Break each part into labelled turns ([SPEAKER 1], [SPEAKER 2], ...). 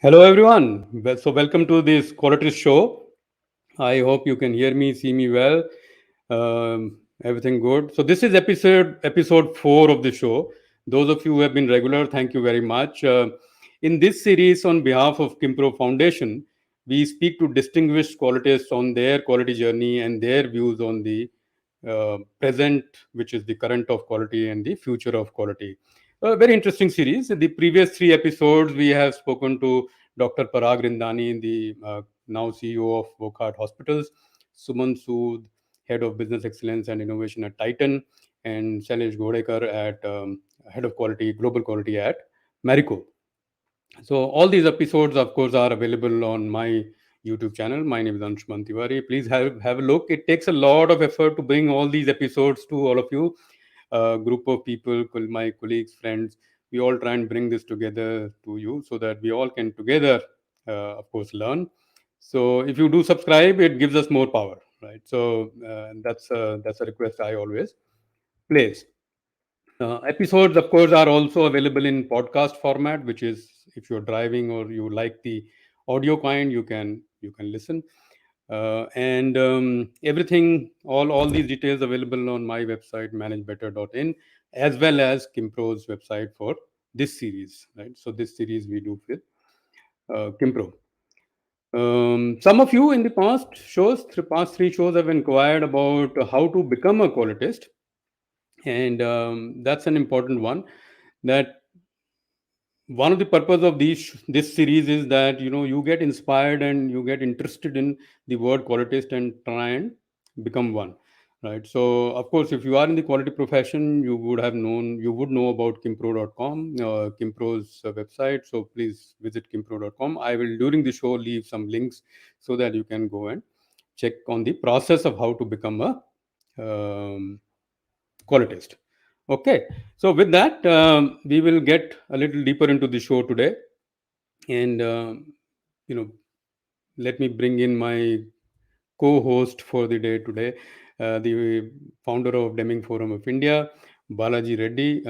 [SPEAKER 1] Hello, everyone. So, welcome to this Qualitist show. I hope you can hear me, see me well. Everything good. So, this is episode 4 of the show. Those of you who have been regular, thank you very much. In this series, on behalf of Kimpro Foundation, we speak to distinguished qualitists on their quality journey and their views on the present, which is the current of quality, and the future of quality. A very interesting series. In the previous 3 episodes, we have spoken to Dr. Parag Rindani, the now CEO of Wockhardt Hospitals, Suman Sood, Head of Business Excellence and Innovation at Titan, and Shailesh Godekar at Head of Quality, Global Quality at Marico. So all these episodes, of course, are available on my YouTube channel. My name is Anshuman Tiwari. Please have a look. It takes a lot of effort to bring all these episodes to all of you. A group of people, my colleagues, friends, we all try and bring this together to you so that we all can together, of course, learn. So if you do subscribe, it gives us more power, right? So that's a request I always place. Episodes, of course, are also available in podcast format, which is if you're driving or you like the audio kind, you can listen. And everything, all these details available on my website, managebetter.in, as well as Kimpro's website for this series, right? So this series we do with Kimpro. Some of you in the past 3 shows have inquired about how to become a qualitist, and that's an important one. That one of the purpose of this series is that you get inspired and you get interested in the word qualitist and try and become one, right? So of course, if you are in the quality profession, you would know about kimpro.com, Kimpro's website. So please visit kimpro.com. I will, during the show, leave some links so that you can go and check on the process of how to become a qualitist. Okay, so with that, we will get a little deeper into the show today, and you know, let me bring in my co-host for the day today, the founder of Deming Forum of India, Balaji Reddy.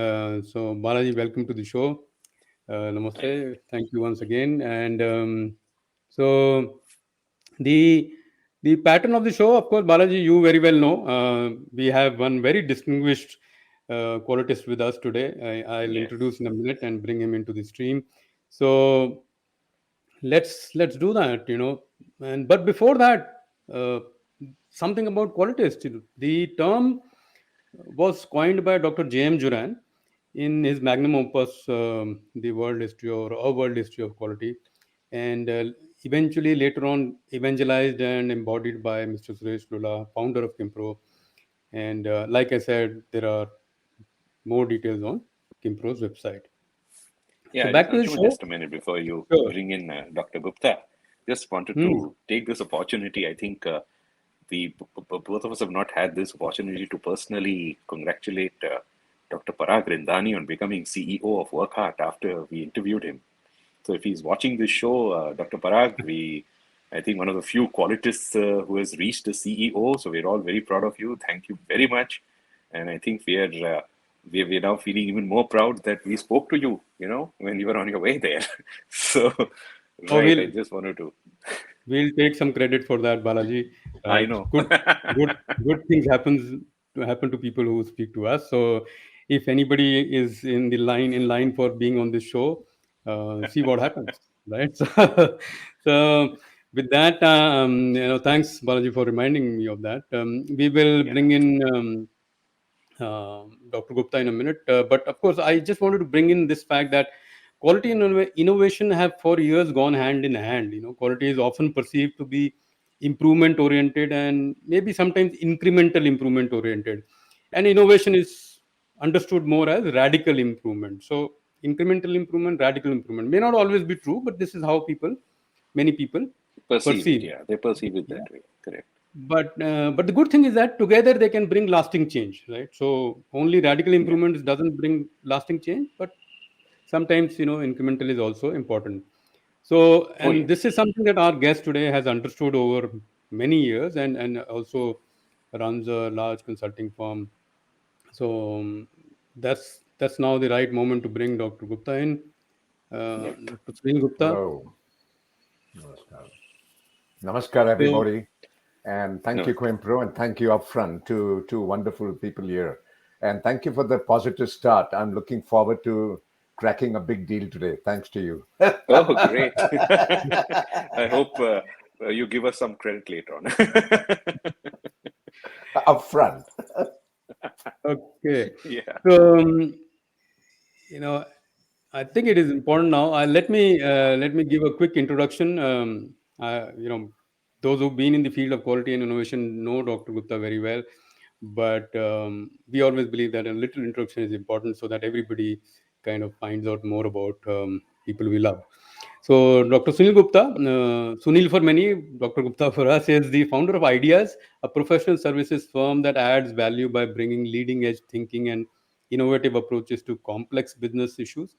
[SPEAKER 1] So, Balaji, welcome to the show. Namaste. Thank you once again. And so, the the pattern of the show, of course, Balaji, you very well know. We have one very distinguished qualitist with us today. I'll
[SPEAKER 2] Yes.
[SPEAKER 1] introduce in a minute and bring him into the stream. So let's do that. And but before that, uh, something about qualitist. The term was coined by Dr. J.M. Juran in his magnum opus, The World History or A World History of Quality, and eventually later on evangelized and embodied by Mr. Suresh Lula, founder of Kimpro. And like I said, there are more details on Kimpro's website. So back to the
[SPEAKER 2] Anshuman,
[SPEAKER 1] show.
[SPEAKER 2] just a minute before you
[SPEAKER 1] Sure.
[SPEAKER 2] bring in Dr. Gupta. Just wanted
[SPEAKER 1] Hmm.
[SPEAKER 2] to take this opportunity. I think both of us have not had this opportunity to personally congratulate Dr. Parag Rindani on becoming CEO of Workheart after we interviewed him. So if he's watching this show, Dr. Parag, I think one of the few qualitists who has reached the CEO. So we're all very proud of you. Thank you very much. And I think we're now feeling even more proud that we spoke to you, when you were on your way there. So,
[SPEAKER 1] Oh,
[SPEAKER 2] right, I just wanted to,
[SPEAKER 1] we'll take some credit for that, Balaji.
[SPEAKER 2] I
[SPEAKER 1] Right?
[SPEAKER 2] know.
[SPEAKER 1] Good, good things happen to people who speak to us. So, if anybody is in line for being on this show, see what happens, right? So with that, thanks, Balaji, for reminding me of that. We will
[SPEAKER 2] Yeah,
[SPEAKER 1] bring in Dr. Gupta in a minute. But of course, I just wanted to bring in this fact that quality and innovation have for years gone hand in hand. Quality is often perceived to be improvement oriented and maybe sometimes incremental improvement oriented, and innovation is understood more as radical improvement. So, incremental improvement, radical improvement may not always be true, but this is how many people
[SPEAKER 2] perceive it.
[SPEAKER 1] perceive.
[SPEAKER 2] Yeah, they perceive it
[SPEAKER 1] Yeah,
[SPEAKER 2] that way. Correct.
[SPEAKER 1] but the good thing is that together they can bring lasting change, right? So only radical
[SPEAKER 2] Yeah.
[SPEAKER 1] improvements doesn't bring lasting change, but sometimes incremental is also important. So,
[SPEAKER 2] Oh,
[SPEAKER 1] and
[SPEAKER 2] yes.
[SPEAKER 1] this is something that our guest today has understood over many years, and also runs a large consulting firm. So that's now the right moment to bring Dr. Gupta in.
[SPEAKER 2] Yeah.
[SPEAKER 1] Dr. Sunil Gupta.
[SPEAKER 3] Hello. Namaskar. Namaskar,
[SPEAKER 1] So,
[SPEAKER 3] everybody. And thank you,
[SPEAKER 2] No.
[SPEAKER 3] Quimpro, and thank you upfront to two wonderful people here. And thank you for the positive start. I'm looking forward to cracking a big deal today. Thanks to you.
[SPEAKER 2] Oh, great. I hope you give us some credit later on.
[SPEAKER 3] Upfront.
[SPEAKER 1] okay.
[SPEAKER 2] Yeah.
[SPEAKER 1] So, I think it is important now. Let me give a quick introduction. Those who've been in the field of quality and innovation know Dr. Gupta very well, but we always believe that a little introduction is important so that everybody kind of finds out more about people we love. So, Dr. Sunil Gupta, Sunil for many, Dr. Gupta for us, is the founder of Ideas, a professional services firm that adds value by bringing leading edge thinking and innovative approaches to complex business issues.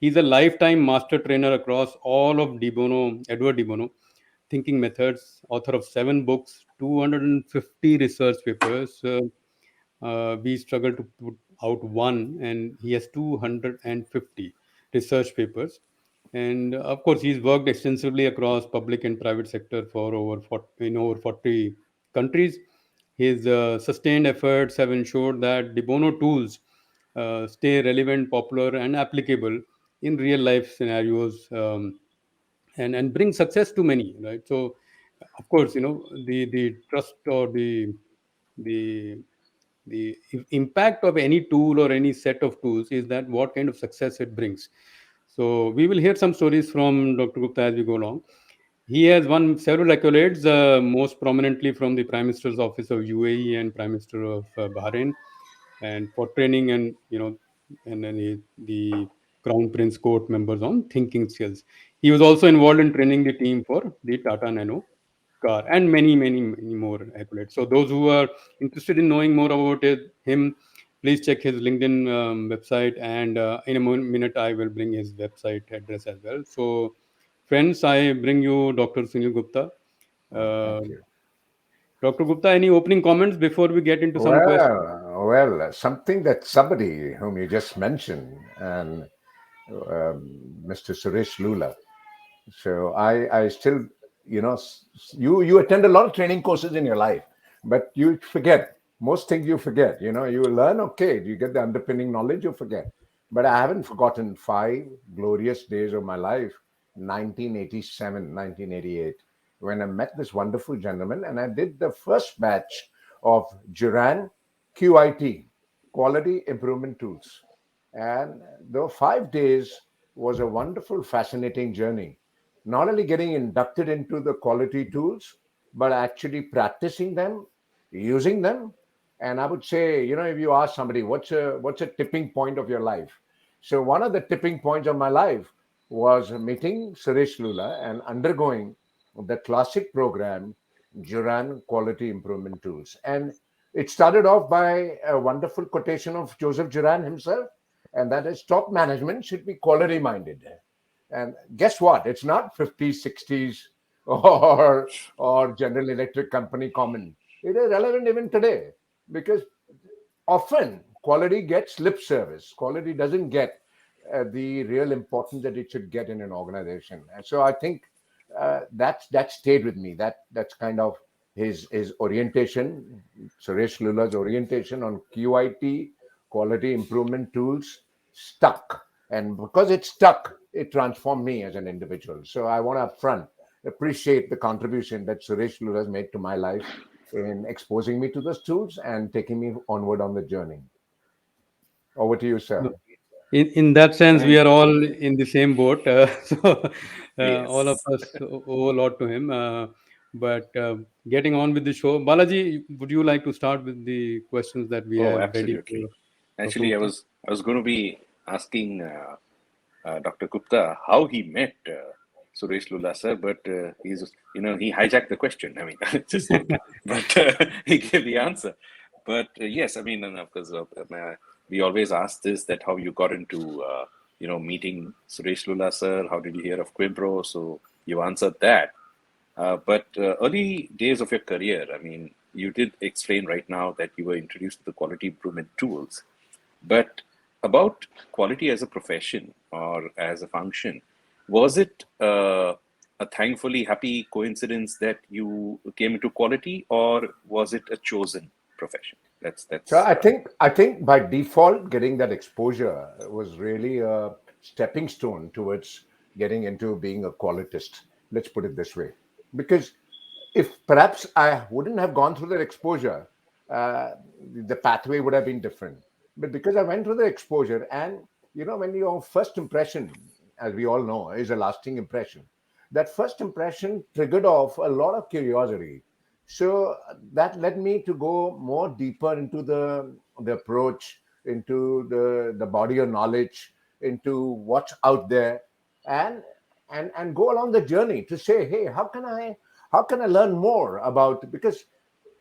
[SPEAKER 1] He's a lifetime master trainer across all of Edward De Bono thinking methods, author of 7 books, 250 research papers. We struggle to put out one, and he has 250 research papers. And of course, he's worked extensively across public and private sector for over 40 countries. His sustained efforts have ensured that De Bono tools stay relevant, popular, and applicable in real life scenarios, and bring success to many. Right. So, of course, the trust or the impact of any tool or any set of tools is that what kind of success it brings. So we will hear some stories from Dr. Gupta as we go along. He has won several accolades, most prominently from the Prime Minister's Office of UAE and Prime Minister of Bahrain, and for training and then the Crown Prince Court members on thinking skills. He was also involved in training the team for the Tata Nano car and many, many, many more accolades. So those who are interested in knowing more about him, please check his LinkedIn website, and in a minute I will bring his website address as well. So, friends, I bring you Dr. Sunil Gupta.
[SPEAKER 3] Oh,
[SPEAKER 1] Uh,
[SPEAKER 3] thank you.
[SPEAKER 1] Dr. Gupta, any opening comments before we get into some questions?
[SPEAKER 3] Something that somebody whom you just mentioned, and Mr. Suresh Lula. So I still, you attend a lot of training courses in your life, but you forget most things. You forget. You learn. Okay, you get the underpinning knowledge. You forget. But I haven't forgotten 5 glorious days of my life, 1987, 1988, when I met this wonderful gentleman, and I did the first batch of Duran QIT, Quality Improvement Tools. And the 5 days was a wonderful, fascinating journey. Not only getting inducted into the quality tools, but actually practicing them, using them. And I would say, if you ask somebody, what's a tipping point of your life? So one of the tipping points of my life was meeting Suresh Lula and undergoing the classic program, Duran Quality Improvement Tools. And it started off by a wonderful quotation of Joseph Duran himself, and that is top management should be quality minded. And guess what? It's not 50s, 60s or General Electric Company common. It is relevant even today because often quality gets lip service. Quality doesn't get the real importance that it should get in an organization. And so I think that stayed with me. That's kind of his orientation, Suresh Lula's orientation on QIT, quality improvement tools, stuck. And because it stuck, it transformed me as an individual. So I want to upfront appreciate the contribution that Suresh Lula has made to my life in exposing me to those tools and taking me onward on the journey. Over to you, sir.
[SPEAKER 1] In that sense, we
[SPEAKER 2] Thank
[SPEAKER 1] are all in the same boat. So all of
[SPEAKER 2] Yes.
[SPEAKER 1] us owe a lot to him. But getting on with the show, Balaji, would you like to start with the questions that we
[SPEAKER 2] Oh,
[SPEAKER 1] have ready for
[SPEAKER 2] absolutely.
[SPEAKER 1] Dr.
[SPEAKER 2] Actually, I
[SPEAKER 1] Gupta?
[SPEAKER 2] was I was going to be asking Dr. Gupta how he met Suresh Lula sir, but he hijacked the question. I mean, just joking, but he gave the answer. But yes, I mean, and of course, we always ask this that how you got into meeting Suresh Lula sir. How did you hear of Quimpro? So you answered that. But early days of your career, I mean, you did explain right now that you were introduced to the quality improvement tools. But about quality as a profession or as a function, was it a thankfully happy coincidence that you came into quality, or was it a chosen profession? That's
[SPEAKER 3] So
[SPEAKER 2] that's.
[SPEAKER 3] I think by default, getting that exposure was really a stepping stone towards getting into being a qualitist. Let's put it this way, because if perhaps I wouldn't have gone through that exposure, uh, the pathway would have been different. But because I went through the exposure, and when your first impression, as we all know, is a lasting impression, that first impression triggered off a lot of curiosity. So that led me to go more deeper into the approach, into the body of knowledge, into what's out there, and and go along the journey to say, hey, how can I learn more about, because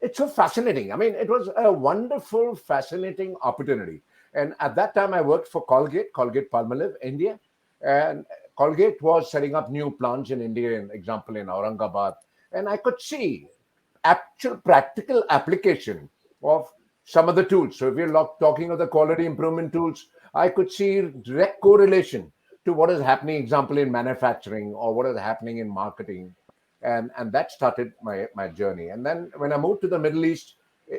[SPEAKER 3] it's so fascinating. I mean, it was a wonderful, fascinating opportunity. And at that time, I worked for Colgate Palmolive, India. And Colgate was setting up new plants in India, an example in Aurangabad. And I could see actual practical application of some of the tools. So if we're talking of the quality improvement tools, I could see direct correlation to what is happening, example, in manufacturing or what is happening in marketing. And that started my journey. And then when I moved to the Middle East,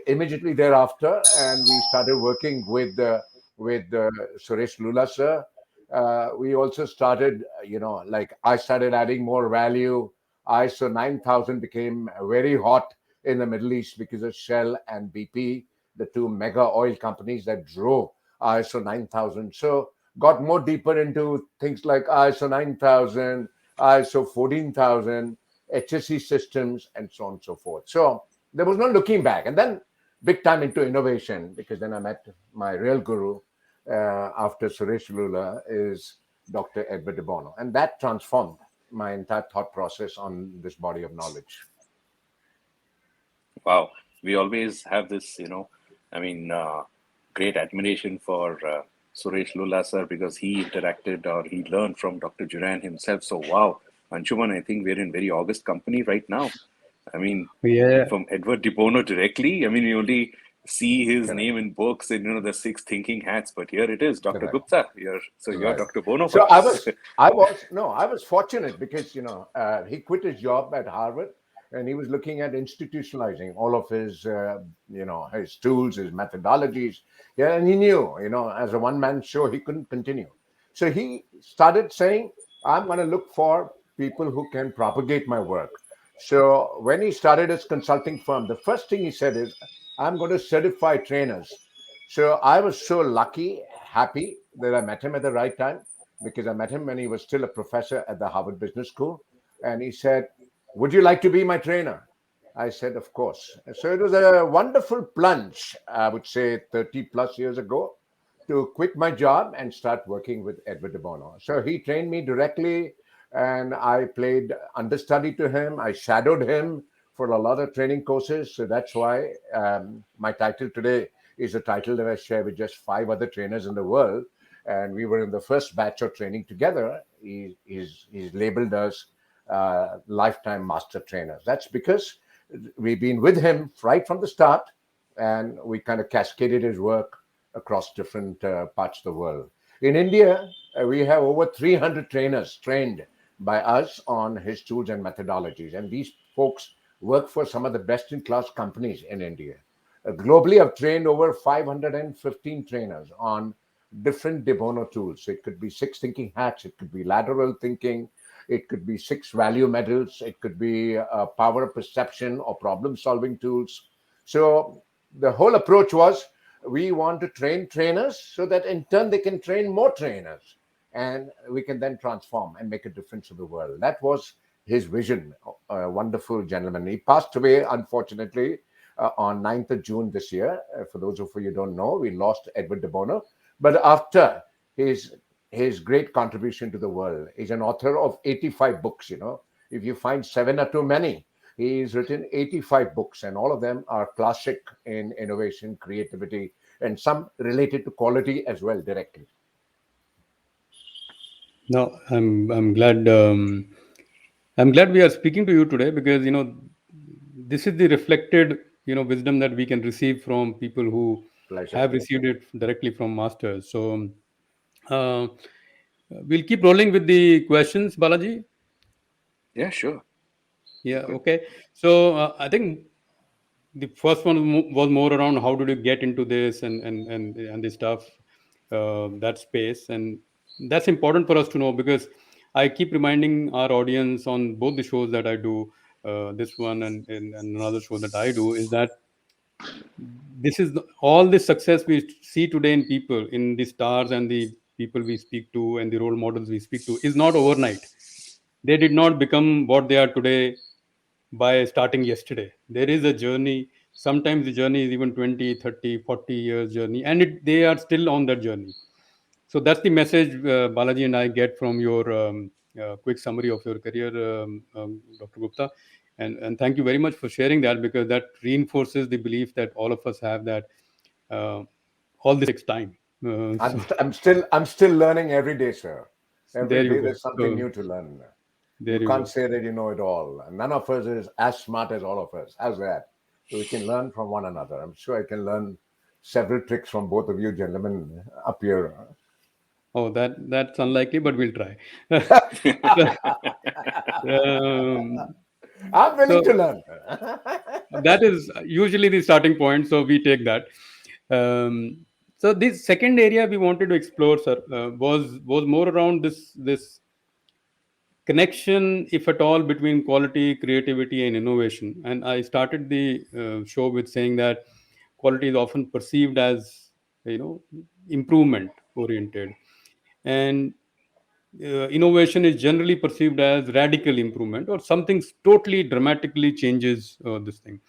[SPEAKER 3] immediately thereafter, and we started working with Suresh Lula sir. We also started, like I started adding more value. ISO 9000 became very hot in the Middle East because of Shell and BP, the two mega oil companies that drove ISO 9000. So got more deeper into things like ISO 9000, ISO 14000, HSE systems, and so on and so forth. So there was no looking back. And then big time into innovation, because then I met my real guru after Suresh Lula is Dr. Edward de Bono. And that transformed my entire thought process on this body of knowledge.
[SPEAKER 2] Wow, we always have this, I mean, great admiration for Suresh Lula sir, because he interacted or he learned from Dr. Juran himself. So, wow, Anshuman, I think we're in very august company right now. I mean,
[SPEAKER 1] Yeah.
[SPEAKER 2] from Edward de Bono directly, I mean, you only see his
[SPEAKER 3] Correct.
[SPEAKER 2] name in books and, the six thinking hats, but here it is, Dr.
[SPEAKER 3] Correct.
[SPEAKER 2] Gupta. You're
[SPEAKER 3] Right.
[SPEAKER 2] Dr. Bono
[SPEAKER 3] So
[SPEAKER 2] for us.
[SPEAKER 3] I was fortunate because, he quit his job at Harvard and he was looking at institutionalizing all of his, his tools, his methodologies. Yeah. And he knew, as a one man show, he couldn't continue. So he started saying, I'm going to look for people who can propagate my work. So when he started his consulting firm, the first thing he said is, I'm going to certify trainers. So I was so lucky, happy that I met him at the right time, because I met him when he was still a professor at the Harvard Business School. And he said, would you like to be my trainer? I said, of course. So it was a wonderful plunge, I would say 30 plus years ago, to quit my job and start working with Edward de Bono. So he trained me directly, and I played understudy to him. I shadowed him for a lot of training courses. So that's why my title today is a title that I share with just 5 other trainers in the world. And we were in the first batch of training together. He's labeled us lifetime master trainers. That's because we've been with him right from the start, and we kind of cascaded his work across different parts of the world. In India, we have over 300 trainers trained by us on his tools and methodologies. And these folks work for some of the best in class companies in India. Globally, I've trained over 515 trainers on different De Bono tools. So it could be 6 thinking hats, it could be lateral thinking, it could be 6 value medals, it could be power perception or problem solving tools. So the whole approach was, we want to train trainers so that in turn they can train more trainers, and we can then transform and make a difference in the world. That was his vision. A wonderful gentleman. He passed away, unfortunately, on 9th of June this year. For those of you who don't know, we lost Edward de Bono. But after his his great contribution to the world, he's an author of 85 books. If you find 7 are too many, he's written 85 books, and all of them are classic in innovation, creativity, and some related to quality as well directly.
[SPEAKER 1] No, I'm glad. I'm glad we are speaking to you today, because this is the reflected wisdom that we can receive from people who
[SPEAKER 3] Pleasure.
[SPEAKER 1] have received it directly from masters. So uh, we'll keep rolling with the questions, Balaji.
[SPEAKER 2] Yeah, sure.
[SPEAKER 1] Yeah.
[SPEAKER 2] Good.
[SPEAKER 1] Okay. So I think the first one was more around how did you get into this and the stuff, that space, and that's important for us to know because I keep reminding our audience on both the shows that I do, this one and another show that I do, is that this is all the success we see today in people, in the stars and the people we speak to and the role models we speak to, is not overnight. They did not become what they are today by starting yesterday. There is a journey. Sometimes the journey is even 20, 30, 40 years journey, and they are still on that journey. So that's the message Balaji and I get from your quick summary of your career, Dr. Gupta. And thank you very much for sharing that, because that reinforces the belief that all of us have, that uh, all this takes time. So
[SPEAKER 3] I'm still learning every day, sir. Every
[SPEAKER 1] there you
[SPEAKER 3] day
[SPEAKER 1] go.
[SPEAKER 3] there's something
[SPEAKER 1] So
[SPEAKER 3] new to learn. You
[SPEAKER 1] there you
[SPEAKER 3] can't
[SPEAKER 1] go.
[SPEAKER 3] say that you know it all. None of us is as smart as all of us. How's that? So we can learn from one another. I'm sure I can learn several tricks from both of you gentlemen up here.
[SPEAKER 1] Oh, that's unlikely, but we'll try. So, um,
[SPEAKER 3] I'm willing to
[SPEAKER 1] so
[SPEAKER 3] learn.
[SPEAKER 1] that is usually the starting point, so we take that. So the second area we wanted to explore, sir, was more around this connection, if at all, between quality, creativity, and innovation. And I started the show with saying that quality is often perceived as, you know, improvement oriented, and innovation is generally perceived as radical improvement, or something totally dramatically changes this thing.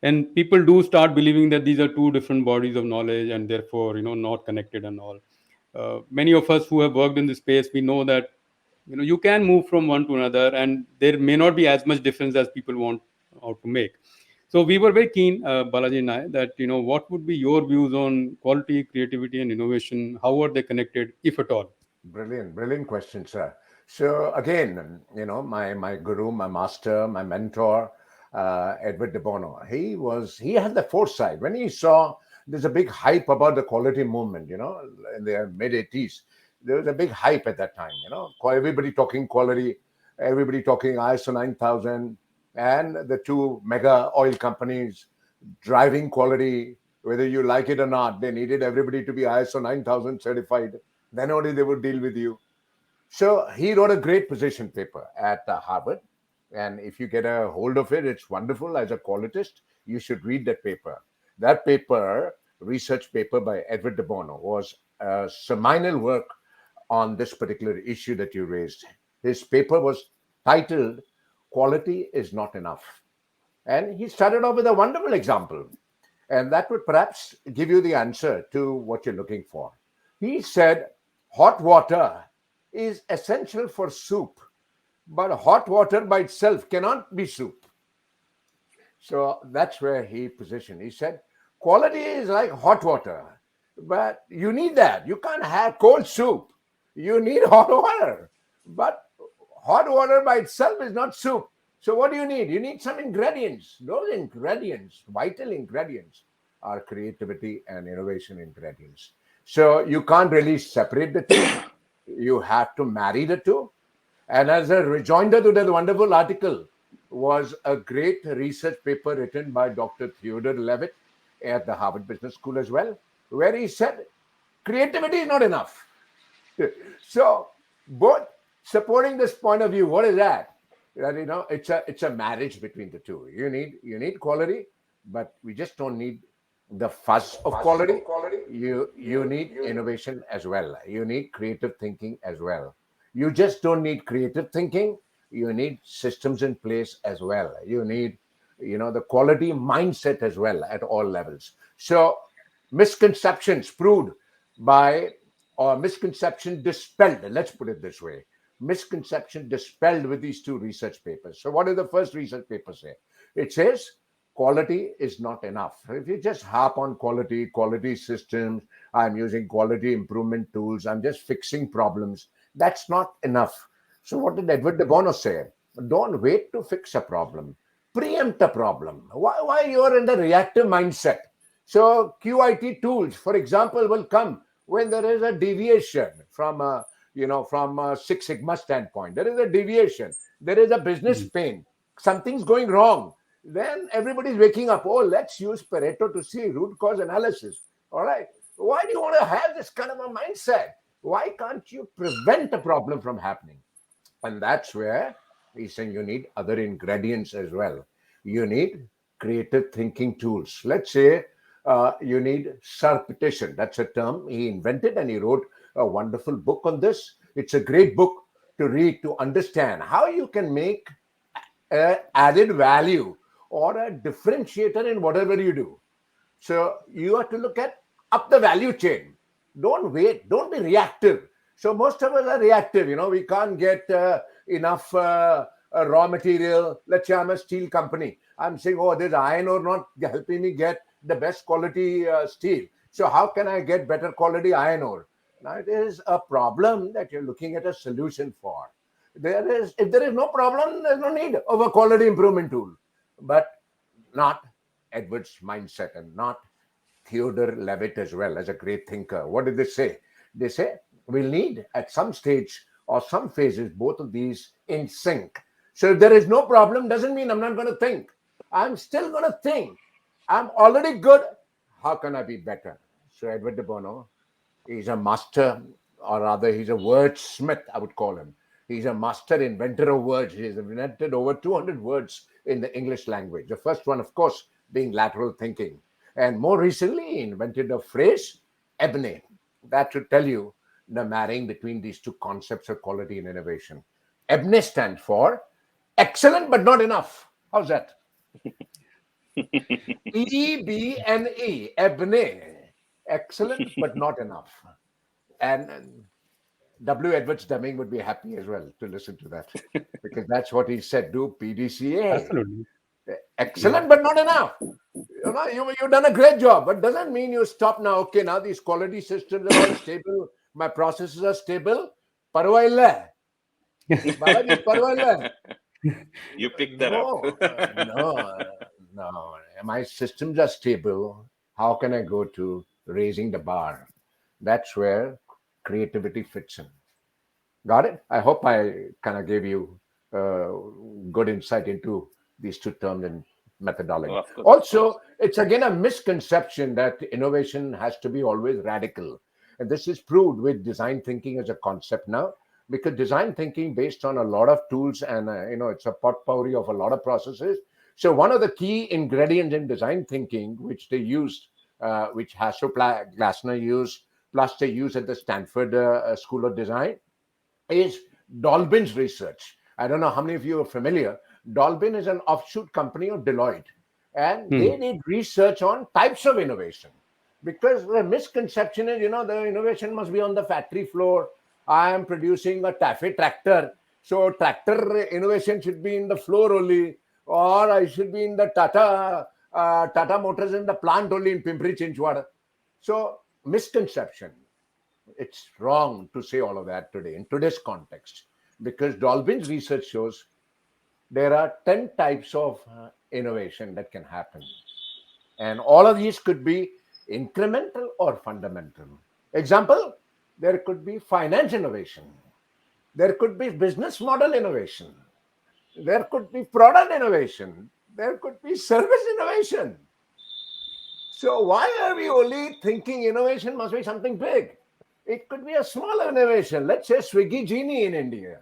[SPEAKER 1] And people do start believing that these are two different bodies of knowledge, and therefore, not connected and all. Many of us who have worked in this space, we know that you can move from one to another, and there may not be as much difference as people want out to make. So we were very keen, Balaji and I, that what would be your views on quality, creativity, and innovation? How are they connected, if at all?
[SPEAKER 3] Brilliant, brilliant question, sir. So again, my guru, my master, my mentor, Edward de Bono, he had the foresight when he saw there's a big hype about the quality movement. In the mid 80s, there was a big hype at that time. Everybody talking quality, everybody talking ISO 9000, and the two mega oil companies driving quality, whether you like it or not. They needed everybody to be ISO 9000 certified. Then only they would deal with you. So he wrote a great position paper at Harvard. And if you get a hold of it, it's wonderful. As a qualitist, you should read that paper. That paper, research paper by Edward de Bono, was a seminal work on this particular issue that you raised. His paper was titled Quality is Not Enough. And he started off with a wonderful example. And that would perhaps give you the answer to what you're looking for. He said, hot water is essential for soup, but hot water by itself cannot be soup. So that's where he positioned. He said, quality is like hot water, but you need that. You can't have cold soup. You need hot water. But hot water by itself is not soup. So what do you need? You need some ingredients. Those ingredients, vital ingredients, are creativity and innovation ingredients. So you can't really separate the two. You have to marry the two. And as a rejoinder to that wonderful article was a great research paper written by Dr. Theodore Levitt at the Harvard Business School as well, where he said creativity is not enough. So both supporting this point of view, what is that? That it's a marriage between the two. You need quality, but we just don't need the fuss of quality. You need innovation as well. You need creative thinking as well. You just don't need creative thinking. You need systems in place as well. You need the quality mindset as well at all levels. So misconceptions proved by, or misconception dispelled, let's put it this way, misconception dispelled with these two research papers. So what does the first research paper say? It says quality is not enough. If you just harp on quality systems, I'm using quality improvement tools, I'm just fixing problems, that's not enough. So what did Edward de Bono say? Don't wait to fix a problem, preempt a problem. Why you're in the reactive mindset? So QIT tools, for example, will come when there is a deviation from from a Six Sigma standpoint. There is a deviation. There is a business
[SPEAKER 1] mm,
[SPEAKER 3] pain. Something's going wrong. Then everybody's waking up. Oh, let's use Pareto to see root cause analysis. All right. Why do you want to have this kind of a mindset? Why can't you prevent a problem from happening? And that's where he's saying you need other ingredients as well. You need creative thinking tools. Let's say you need surrepetition. That's a term he invented, and he wrote a wonderful book on this. It's a great book to read to understand how you can make added value or a differentiator in whatever you do. So you have to look at up the value chain. Don't wait. Don't be reactive. So most of us are reactive. We can't get enough raw material. Let's say I'm a steel company. I'm saying, oh, there's iron ore not helping me get the best quality steel. So how can I get better quality iron ore? Now it is a problem that you're looking at a solution for. If there is no problem, there's no need of a quality improvement tool. But not Edwards' mindset and not Theodore Levitt as well as a great thinker. What did they say? They say we'll need at some stage or some phases both of these in sync. So if there is no problem, doesn't mean I'm not going to think. I'm still going to think. I'm already good. How can I be better? So Edward de Bono, he's a master, or rather, he's a wordsmith, I would call him. He's a master inventor of words. He's invented over 200 words in the English language. The first one, of course, being lateral thinking. And more recently, he invented a phrase, EBNE. That should tell you the marrying between these two concepts of quality and innovation. EBNE stands for excellent but not enough. How's that? EBNE, EBNE. Excellent but not enough. And W. Edwards Deming would be happy as well to listen to that, because that's what he said. Do PDCA.
[SPEAKER 1] absolutely.
[SPEAKER 3] Excellent, but not enough. You've done a great job, but doesn't mean you stop now. Okay, now these quality systems are all stable. My processes are stable. Parvailla. Balaji, parvailla.
[SPEAKER 2] You picked that up.
[SPEAKER 3] No. My systems are stable. How can I go to raising the bar? That's where creativity fits in. Got it? I hope I kind of gave you good insight into these two terms and methodology.
[SPEAKER 2] Oh, of course, of
[SPEAKER 3] Also,
[SPEAKER 2] course.
[SPEAKER 3] it's again a misconception that innovation has to be always radical. And this is proved with design thinking as a concept now, because design thinking based on a lot of tools and, it's a potpourri of a lot of processes. So one of the key ingredients in design thinking, which they used, which Hasso Glasner used, plus they use at the Stanford School of Design, is Dolbin's research. I don't know how many of you are familiar. Dolbin is an offshoot company of Deloitte, and they did research on types of innovation. Because the misconception is, the innovation must be on the factory floor. I am producing a taffy tractor, so tractor innovation should be in the floor only, or I should be in the Tata Motors in the plant only in Pimpri Chinchwad. So misconception. It's wrong to say all of that today in today's context, because Dolbin's research shows there are 10 types of innovation that can happen. And all of these could be incremental or fundamental. Example, there could be finance innovation. There could be business model innovation. There could be product innovation. There could be service innovation. So why are we only thinking innovation must be something big? It could be a smaller innovation. Let's say Swiggy Genie in India.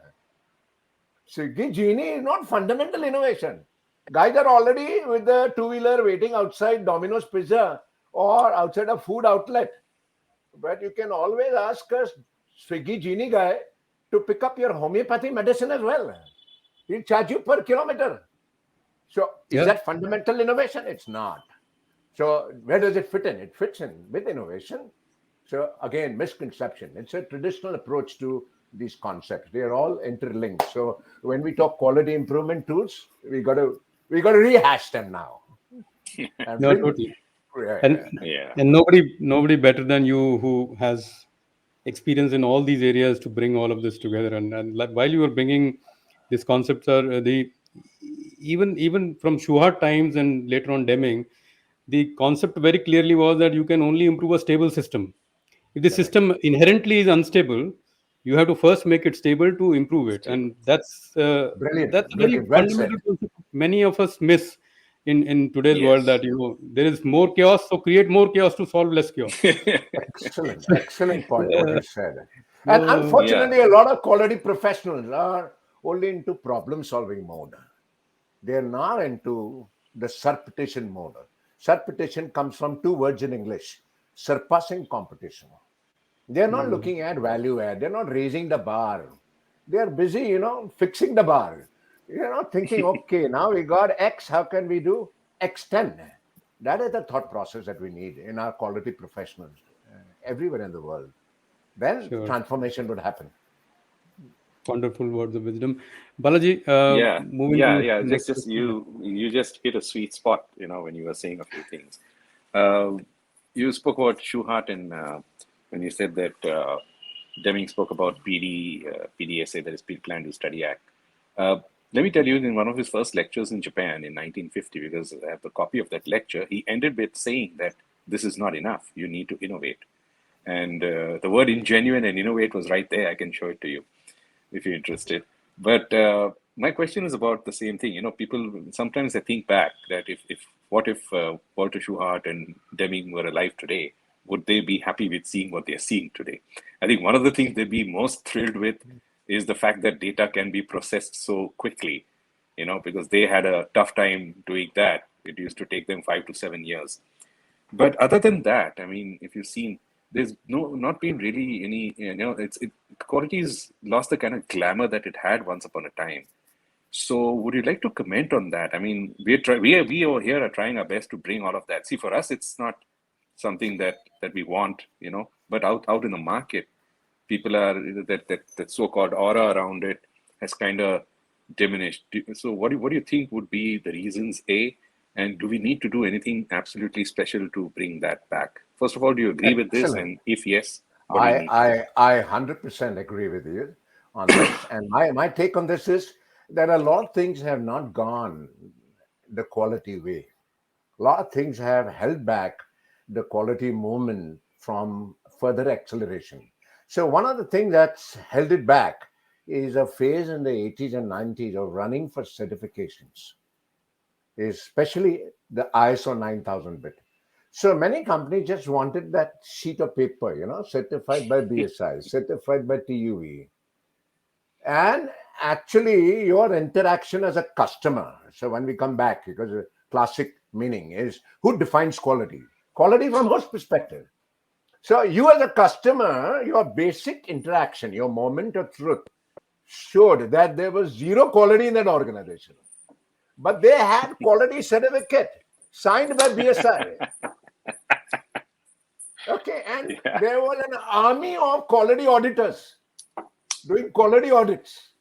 [SPEAKER 3] Swiggy Genie is not fundamental innovation. Guys are already with the two-wheeler waiting outside Domino's Pizza or outside a food outlet. But you can always ask a Swiggy Genie guy to pick up your homeopathy medicine as well. He'll charge you per kilometer. So is that fundamental innovation? It's not. So where does it fit in? It fits in with innovation. So again, misconception. It's a traditional approach to these concepts. They are all interlinked. So when we talk quality improvement tools, we got to rehash them now.
[SPEAKER 1] No, totally. And
[SPEAKER 2] Yeah.
[SPEAKER 1] and nobody better than you who has experience in all these areas to bring all of this together. And like, while you were bringing these concepts, are the even from Schuhart times and later on Deming, the concept very clearly was that you can only improve a stable system. If the
[SPEAKER 3] Correct.
[SPEAKER 1] system inherently is unstable, You have to first make it stable to improve it,
[SPEAKER 2] Stable.
[SPEAKER 1] and that's
[SPEAKER 3] Brilliant,
[SPEAKER 1] a very
[SPEAKER 3] brilliant. Well said.
[SPEAKER 1] fundamental concept many of us miss in today's world. That
[SPEAKER 2] Yes.
[SPEAKER 1] there is more chaos, so create more chaos to solve less chaos.
[SPEAKER 3] Excellent, excellent point what
[SPEAKER 1] Uh,
[SPEAKER 3] you said. And
[SPEAKER 1] so
[SPEAKER 2] Yeah.
[SPEAKER 3] unfortunately, a lot of quality professionals are only into problem solving mode. They're not into the surpetition mode. Surpetition comes from two words in English: surpassing competition. They're not
[SPEAKER 1] mm,
[SPEAKER 3] looking at value add. They're not raising the bar. They're busy, fixing the bar. You're not thinking, okay, now we got X, how can we do X10? That is the thought process that we need in our quality professionals everywhere in the world. Then
[SPEAKER 1] sure,
[SPEAKER 3] transformation would happen.
[SPEAKER 1] wonderful words of wisdom, Balaji.
[SPEAKER 2] Yeah.
[SPEAKER 1] Moving
[SPEAKER 2] Yeah.
[SPEAKER 1] to
[SPEAKER 2] Yeah.
[SPEAKER 1] next
[SPEAKER 2] Just
[SPEAKER 1] question. Yeah.
[SPEAKER 2] you just hit a sweet spot, when you were saying a few things. Uh, you spoke about Schuhart and when you said that Deming spoke about PDSA, that is Plan to Study Act. Uh, Let me tell you, in one of his first lectures in Japan in 1950, because I have a copy of that lecture, he ended with saying that this is not enough. You need to innovate. And the word ingenuine and innovate was right there. I can show it to you if you're interested. But my question is about the same thing. People sometimes they think back that if what if Walter Schuhart and Deming were alive today, would they be happy with seeing what they're seeing today? I think one of the things they'd be most thrilled with is the fact that data can be processed so quickly, because they had a tough time doing that. It used to take them 5 to 7 years. But other than that, I mean, if you've seen, there's not been really any, quality's lost the kind of glamour that it had once upon a time. So would you like to comment on that? I mean, we over here are trying our best to bring all of that. See, for us, it's not something that we want, but out in the market, people are that so-called aura around it has kind of diminished. So what do you think would be the reasons, A, and do we need to do anything absolutely special to bring that back? First of all, do you agree with this?
[SPEAKER 3] Excellent.
[SPEAKER 2] And if yes, what do we
[SPEAKER 3] I
[SPEAKER 2] need to do?
[SPEAKER 3] I I 100% agree with you on this. And my take on this is that a lot of things have not gone the quality way. A lot of things have held back the quality movement from further acceleration. So one of the things that's held it back is a phase in the 80s and 90s of running for certifications, especially the ISO 9000 bit. So many companies just wanted that sheet of paper, certified by BSI, certified by TUV, and actually your interaction as a customer. So when we come back, because the classic meaning is who defines quality? Quality from whose perspective? So you as a customer, your basic interaction, your moment of truth showed that there was zero quality in that organization. But they had quality certificate signed by BSI. Okay, and
[SPEAKER 2] Yeah.
[SPEAKER 3] there was an army of quality auditors doing quality audits.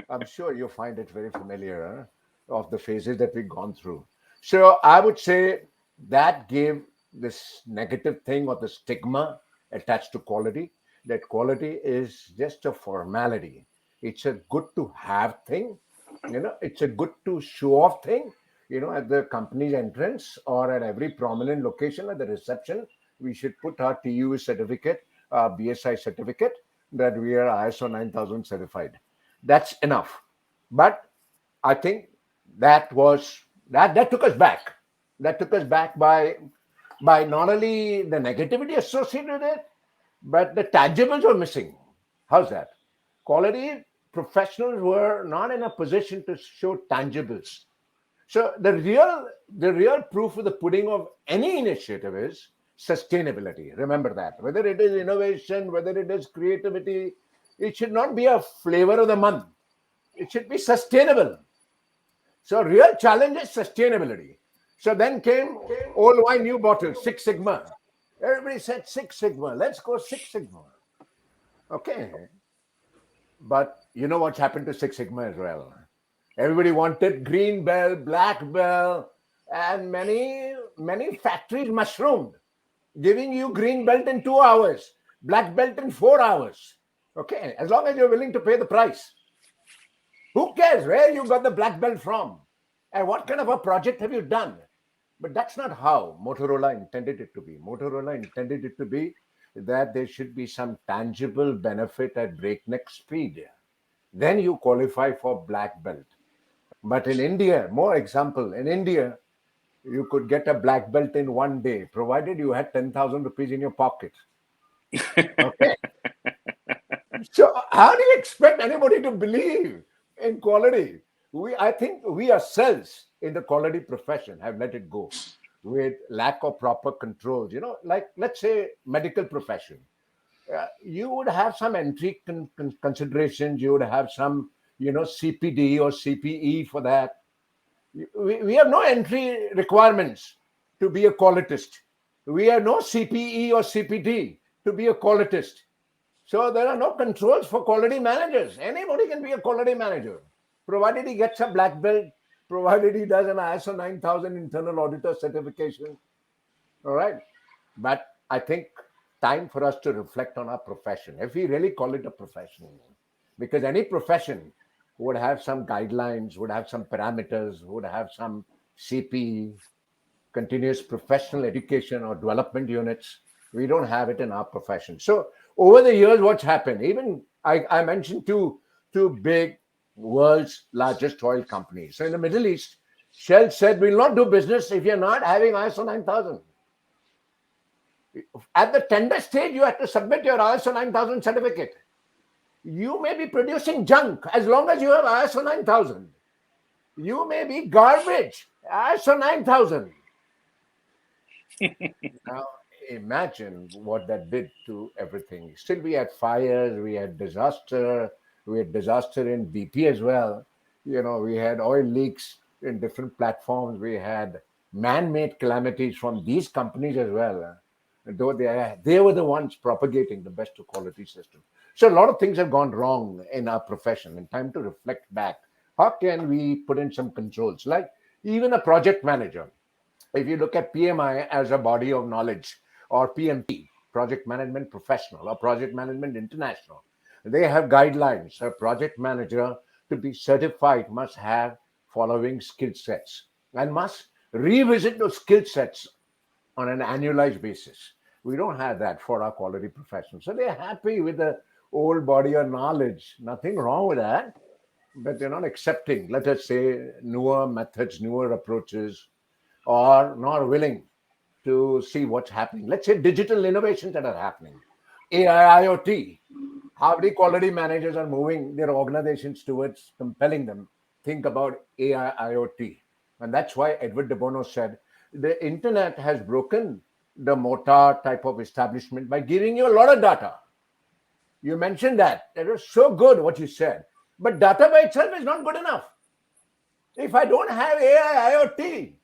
[SPEAKER 3] I'm sure you find it very familiar of the phases that we've gone through. So I would say that gave this negative thing or the stigma attached to quality, that quality is just a formality. It's a good to have thing, it's a good to show off thing, at the company's entrance or at every prominent location at the reception, we should put our TU certificate, our BSI certificate that we are ISO 9000 certified. That's enough. But I think that took us back. That took us back by not only the negativity associated with it, but the tangibles were missing. How's that? Quality professionals were not in a position to show tangibles. So the real proof of the pudding of any initiative is sustainability. Remember that. Whether it is innovation, whether it is creativity, it should not be a flavor of the month. It should be sustainable. So real challenge is sustainability. So then came old wine, new bottle, Six Sigma. Everybody said Six Sigma. Let's go Six Sigma. Okay. But you know what's happened to Six Sigma as well? Everybody wanted green belt, black belt, and many factories mushroomed, giving you green belt in 2 hours, black belt in 4 hours. Okay, as long as you're willing to pay the price. Who cares where you got the black belt from? And what kind of a project have you done? But that's not how Motorola intended it to be. Motorola intended it to be that there should be some tangible benefit at breakneck speed. Then you qualify for black belt. But in India, more example, in India, you could get a black belt in one day, provided you had 10,000 rupees in your pocket. Okay. So how do you expect anybody to believe in quality? I think we ourselves in the quality profession have let it go with lack of proper controls. Like let's say medical profession, you would have some entry considerations. You would have some, CPD or CPE for that. We have no entry requirements to be a qualitist. We have no CPE or CPD to be a qualitist. So there are no controls for quality managers. Anybody can be a quality manager, provided he gets a black belt, provided he does an ISO 9000 internal auditor certification. All right. But I think time for us to reflect on our profession, if we really call it a profession, because any profession would have some guidelines, would have some parameters, would have some CP, continuous professional education or development units. We don't have it in our profession. So over the years, what's happened? Even I mentioned two big world's largest oil companies. So in the Middle East, Shell said, we'll not do business if you're not having ISO 9000. At the tender stage, you have to submit your ISO 9000 certificate. You may be producing junk as long as you have ISO 9000. You may be garbage, ISO 9000. Now, imagine what that did to everything. Still, we had fires, we had disaster in BP as well. We had oil leaks in different platforms. We had man-made calamities from these companies as well. Though they were the ones propagating the best of quality system. So a lot of things have gone wrong in our profession. And time to reflect back. How can we put in some controls? Like even a project manager. If you look at PMI as a body of knowledge, or PMP, Project Management Professional, or Project Management International, they have guidelines. A project manager to be certified must have following skill sets and must revisit those skill sets on an annualized basis. We don't have that for our quality professionals. So they're happy with the old body of knowledge. Nothing wrong with that, but they're not accepting, let us say, newer methods, newer approaches, or not willing to see what's happening. Let's say digital innovations that are happening, AI, IoT. How many quality managers are moving their organizations towards compelling them think about AI, IoT? And that's why Edward de Bono said the internet has broken the mortar type of establishment by giving you a lot of data. You mentioned that. That was so good what you said. But data by itself is not good enough. If I don't have AI, IoT,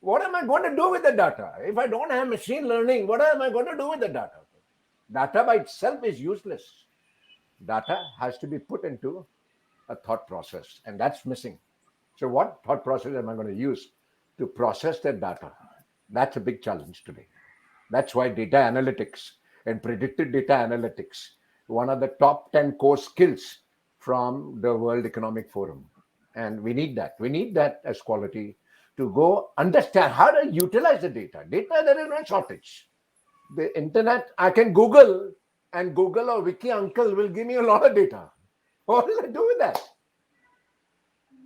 [SPEAKER 3] what am I going to do with the data? If I don't have machine learning, what am I going to do with the data? Data by itself is useless. Data has to be put into a thought process, and that's missing. So what thought process am I going to use to process that data? That's a big challenge today. That's why data analytics and predictive data analytics, one of the top 10 core skills from the World Economic Forum. And we need that. We need that as quality to go understand how to utilize the data. Data, there is no shortage. The internet, I can Google, and Google or Wiki Uncle will give me a lot of data. What will I do with that?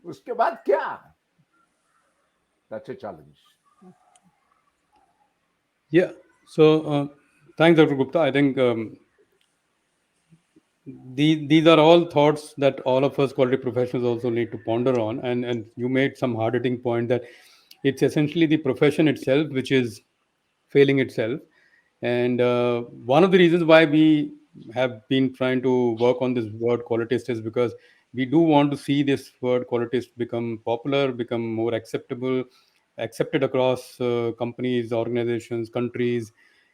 [SPEAKER 3] Uske baad kya? That's a challenge.
[SPEAKER 1] Yeah. So thanks, Dr. Gupta. I think these are all thoughts that all of us quality professionals also need to ponder on. And you made some hard hitting point that it's essentially the profession itself which is failing itself. And one of the reasons why we have been trying to work on this word qualitist is because we do want to see this word qualitist become popular, become more acceptable, accepted across companies, organizations, countries.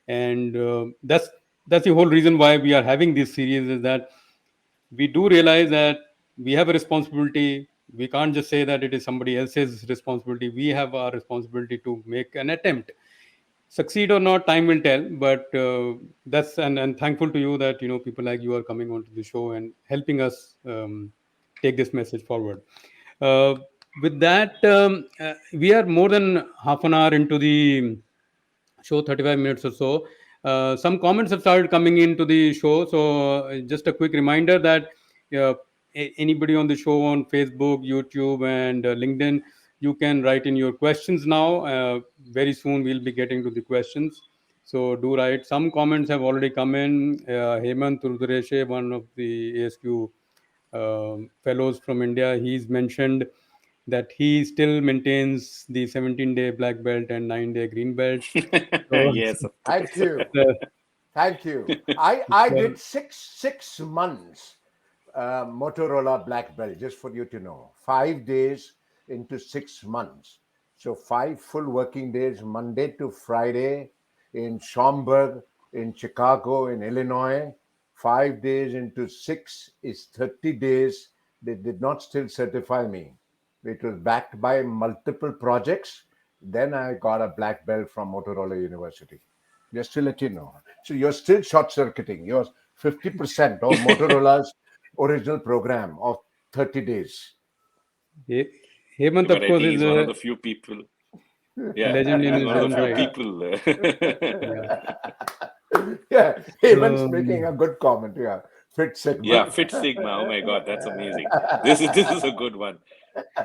[SPEAKER 1] And that's the whole reason why we are having this series, is that we do realize that we have a responsibility. We can't just say that it is somebody else's responsibility. We have our responsibility to make an attempt. Succeed or not, time will tell. But that's and thankful to you that people like you are coming onto the show and helping us take this message forward. Uh, with that, we are more than half an hour into the show, 35 minutes or so. Some comments have started coming into the show. So, just a quick reminder that uh, anybody on the show on Facebook, YouTube, and LinkedIn, you can write in your questions now. Very soon, we'll be getting to the questions. So, do write. Some comments have already come in. Hemant Rudrashe, one of the ASQ fellows from India, he's mentioned that he still maintains the 17-day black belt and 9-day green belt. So,
[SPEAKER 2] Yes, of
[SPEAKER 3] Thank
[SPEAKER 2] course.
[SPEAKER 3] you.
[SPEAKER 1] uh,
[SPEAKER 3] Thank you. I
[SPEAKER 1] well,
[SPEAKER 3] did six months Motorola black belt, just for you to know. 5 days into 6 months. So 5 full working days, Monday to Friday, in Schaumburg, in Chicago, in Illinois. 5 days into six is 30 days. They did not still certify me. It was backed by multiple projects. Then I got a black belt from Motorola University. Just to let you know. So you're still short circuiting. You're 50% of Motorola's original program of 30 days.
[SPEAKER 1] He- Hemant,
[SPEAKER 2] But
[SPEAKER 1] of
[SPEAKER 2] I
[SPEAKER 1] course,
[SPEAKER 2] think
[SPEAKER 1] is
[SPEAKER 2] he's one of
[SPEAKER 1] a
[SPEAKER 2] the few people. Yeah,
[SPEAKER 1] legend in
[SPEAKER 2] he's
[SPEAKER 1] his
[SPEAKER 2] one of the
[SPEAKER 1] own
[SPEAKER 2] few
[SPEAKER 1] right.
[SPEAKER 2] people.
[SPEAKER 1] Yeah.
[SPEAKER 3] Yeah, Evan's
[SPEAKER 1] So,
[SPEAKER 3] making a good comment. Yeah, Fit
[SPEAKER 2] Yeah,
[SPEAKER 3] Sigma.
[SPEAKER 2] Fit Sigma. Oh my God, that's amazing. This is a good one.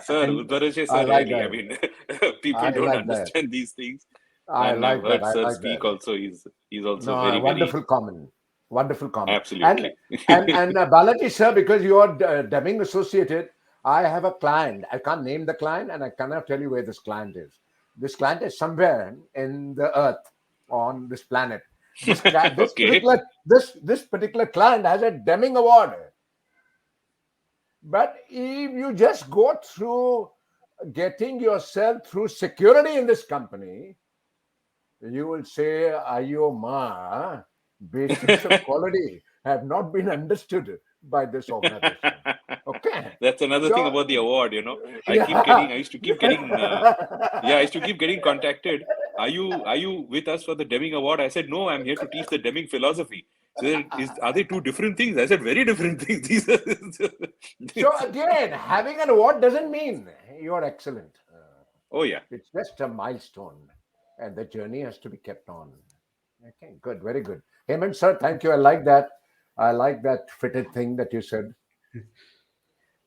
[SPEAKER 2] Sir,
[SPEAKER 1] and
[SPEAKER 2] Uddaraje
[SPEAKER 3] I
[SPEAKER 2] sir,
[SPEAKER 3] like
[SPEAKER 2] really. I
[SPEAKER 3] that.
[SPEAKER 2] mean, people
[SPEAKER 3] I
[SPEAKER 2] don't
[SPEAKER 3] like that.
[SPEAKER 2] understand these things.
[SPEAKER 3] I
[SPEAKER 2] And I've
[SPEAKER 3] like that.
[SPEAKER 2] heard
[SPEAKER 3] I
[SPEAKER 2] sir
[SPEAKER 3] like
[SPEAKER 2] speak
[SPEAKER 3] that.
[SPEAKER 2] also. He's also
[SPEAKER 3] No,
[SPEAKER 2] very, very
[SPEAKER 3] wonderful comment. Wonderful comment. And
[SPEAKER 2] absolutely.
[SPEAKER 3] Balaji sir, because you are Deming associated, I have a client. I can't name the client, and I cannot tell you where this client is. This client is somewhere in the earth on this planet. This
[SPEAKER 2] Okay.
[SPEAKER 3] particular this particular client has a Deming award. But if you just go through getting yourself through security in this company, you will say, Ayo Ma, basics of quality have not been understood by this organization. Okay.
[SPEAKER 2] That's another thing
[SPEAKER 3] So,
[SPEAKER 2] about the award,
[SPEAKER 3] yeah.
[SPEAKER 2] I used to keep getting, yeah, I used to keep getting contacted. Are you with us for the Deming Award? I said, no, I'm here to teach the Deming philosophy. So are they two different things? I said, very different things. These are,
[SPEAKER 3] So, again, having an award doesn't mean you're excellent.
[SPEAKER 2] oh yeah,
[SPEAKER 3] It's just a milestone, and the journey has to be kept on. Okay, good, very good. Hemant sir, thank you. I like that. I like that fitted thing that you said.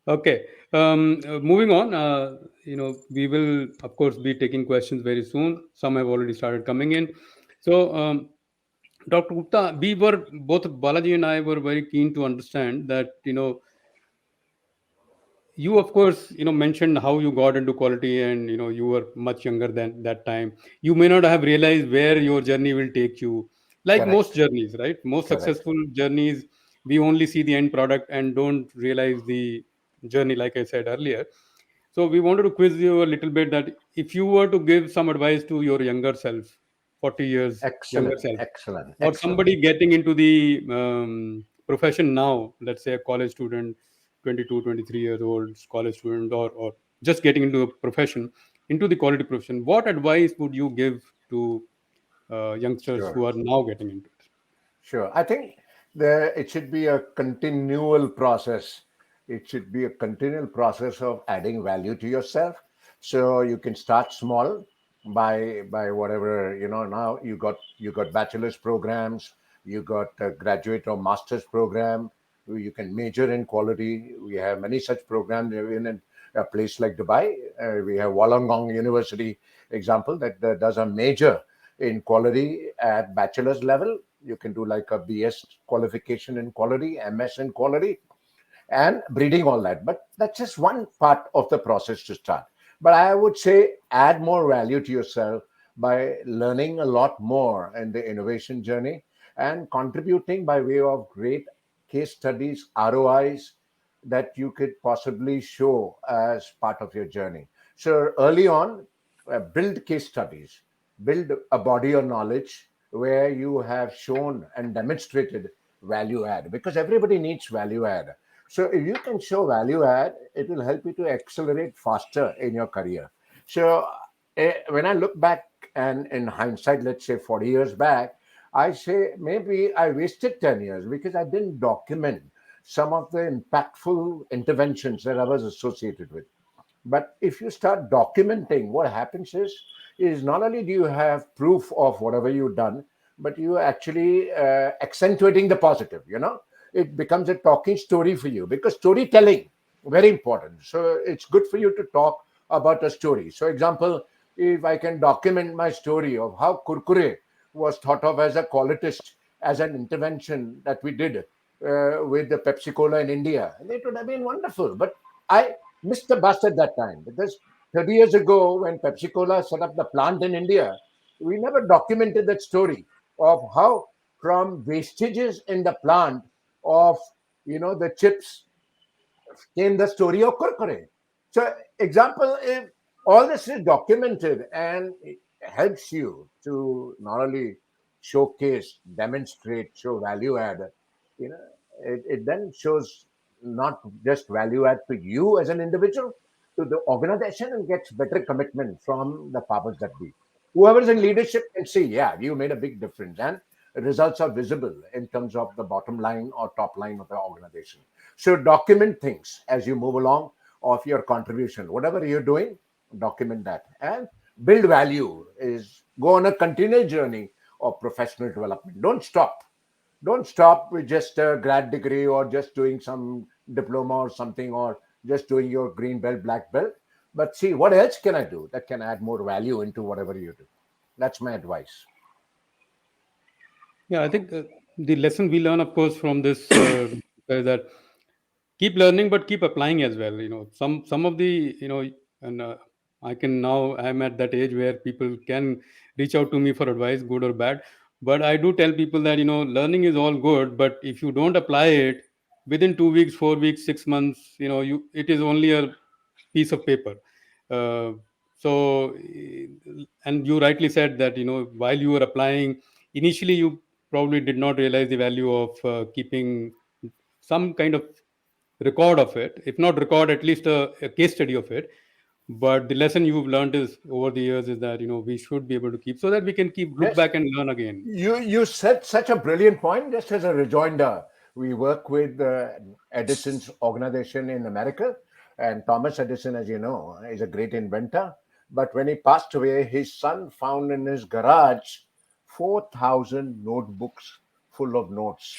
[SPEAKER 1] okay. Moving on. We will, of course, be taking questions very soon. Some have already started coming in. So, Dr. Gupta, we were both Balaji and I were very keen to understand that you of course mentioned how you got into quality, and you were much younger than that time. You may not have realized where your journey will take you, like most
[SPEAKER 3] Correct,
[SPEAKER 1] journeys, right? Most
[SPEAKER 3] correct.
[SPEAKER 1] successful journeys, we only see the end product and don't realize the journey, like I said earlier. So we wanted to quiz you a little bit that if you were to give some advice to your younger self, 40 years younger
[SPEAKER 3] Excellent,
[SPEAKER 1] self,
[SPEAKER 3] excellent,
[SPEAKER 1] or
[SPEAKER 3] excellent.
[SPEAKER 1] somebody getting into the profession now, let's say a college student, 22, 23 years old college student, or just getting into a profession, into the quality profession, what advice would you give to youngsters
[SPEAKER 3] Sure,
[SPEAKER 1] who are now getting into it?
[SPEAKER 3] sure. I think it should be a continual process. It should be a continual process of adding value to yourself. So you can start small by whatever Now you got bachelor's programs, you got a graduate or master's program. You can major in quality. We have many such programs in a place like Dubai. We have Wollongong University example that does a major in quality at bachelor's level. You can do like a BS qualification in quality, MS in quality, and breeding all that. But that's just one part of the process to start. But I would say add more value to yourself by learning a lot more in the innovation journey and contributing by way of great case studies, ROIs that you could possibly show as part of your journey. So early on, build case studies, build a body of knowledge where you have shown and demonstrated value add, because everybody needs value add. So if you can show value add, it will help you to accelerate faster in your career. So when I look back and in hindsight, let's say 40 years back, I say maybe I wasted 10 years because I didn't document some of the impactful interventions that I was associated with. But if you start documenting, what happens is not only do you have proof of whatever you've done, but you are actually accentuating the positive. It becomes a talking story for you, because storytelling very important. So it's good for you to talk about a story. So example, if I can document my story of how kurkure was thought of as a qualitist, as an intervention that we did with the Pepsi Cola in India, and it would have been wonderful. But I missed the bus at that time, because 30 years ago, when Pepsi Cola set up the plant in India, we never documented that story of how, from wastages in the plant of the chips, came the story of Kurkure. So, example, if all this is documented, and it helps you to not only showcase, demonstrate, show value add, it then shows not just value add to you as an individual, to the organization, and gets better commitment from the powers that be. Whoever is in leadership can see, yeah, you made a big difference, and results are visible in terms of the bottom line or top line of the organization. So document things as you move along of your contribution. Whatever you're doing, document that, and build value. Is go on a continual journey of professional development. Don't stop with just a grad degree, or just doing some diploma or something, or just doing your green belt, black belt. But see, what else can I do that can add more value into whatever you do? That's my advice.
[SPEAKER 1] Yeah, I think the lesson we learn, of course, from this is that keep learning, but keep applying as well. Some of the and I can now, I'm at that age where people can reach out to me for advice, good or bad. But I do tell people that learning is all good, but if you don't apply it within 2 weeks, 4 weeks, 6 months, you it is only a piece of paper. uh, so and you rightly said that while you were applying, initially you probably did not realize the value of keeping some kind of record of it, if not record, at least a case study of it. But the lesson you've learned is over the years is that we should be able to keep, so that we can keep look
[SPEAKER 3] Yes.
[SPEAKER 1] back and learn again.
[SPEAKER 3] You said such a brilliant point. Just as a rejoinder, we work with Edison's organization in America, and Thomas Edison, as you know, is a great inventor. But when he passed away, his son found in his garage 4,000 notebooks full of notes.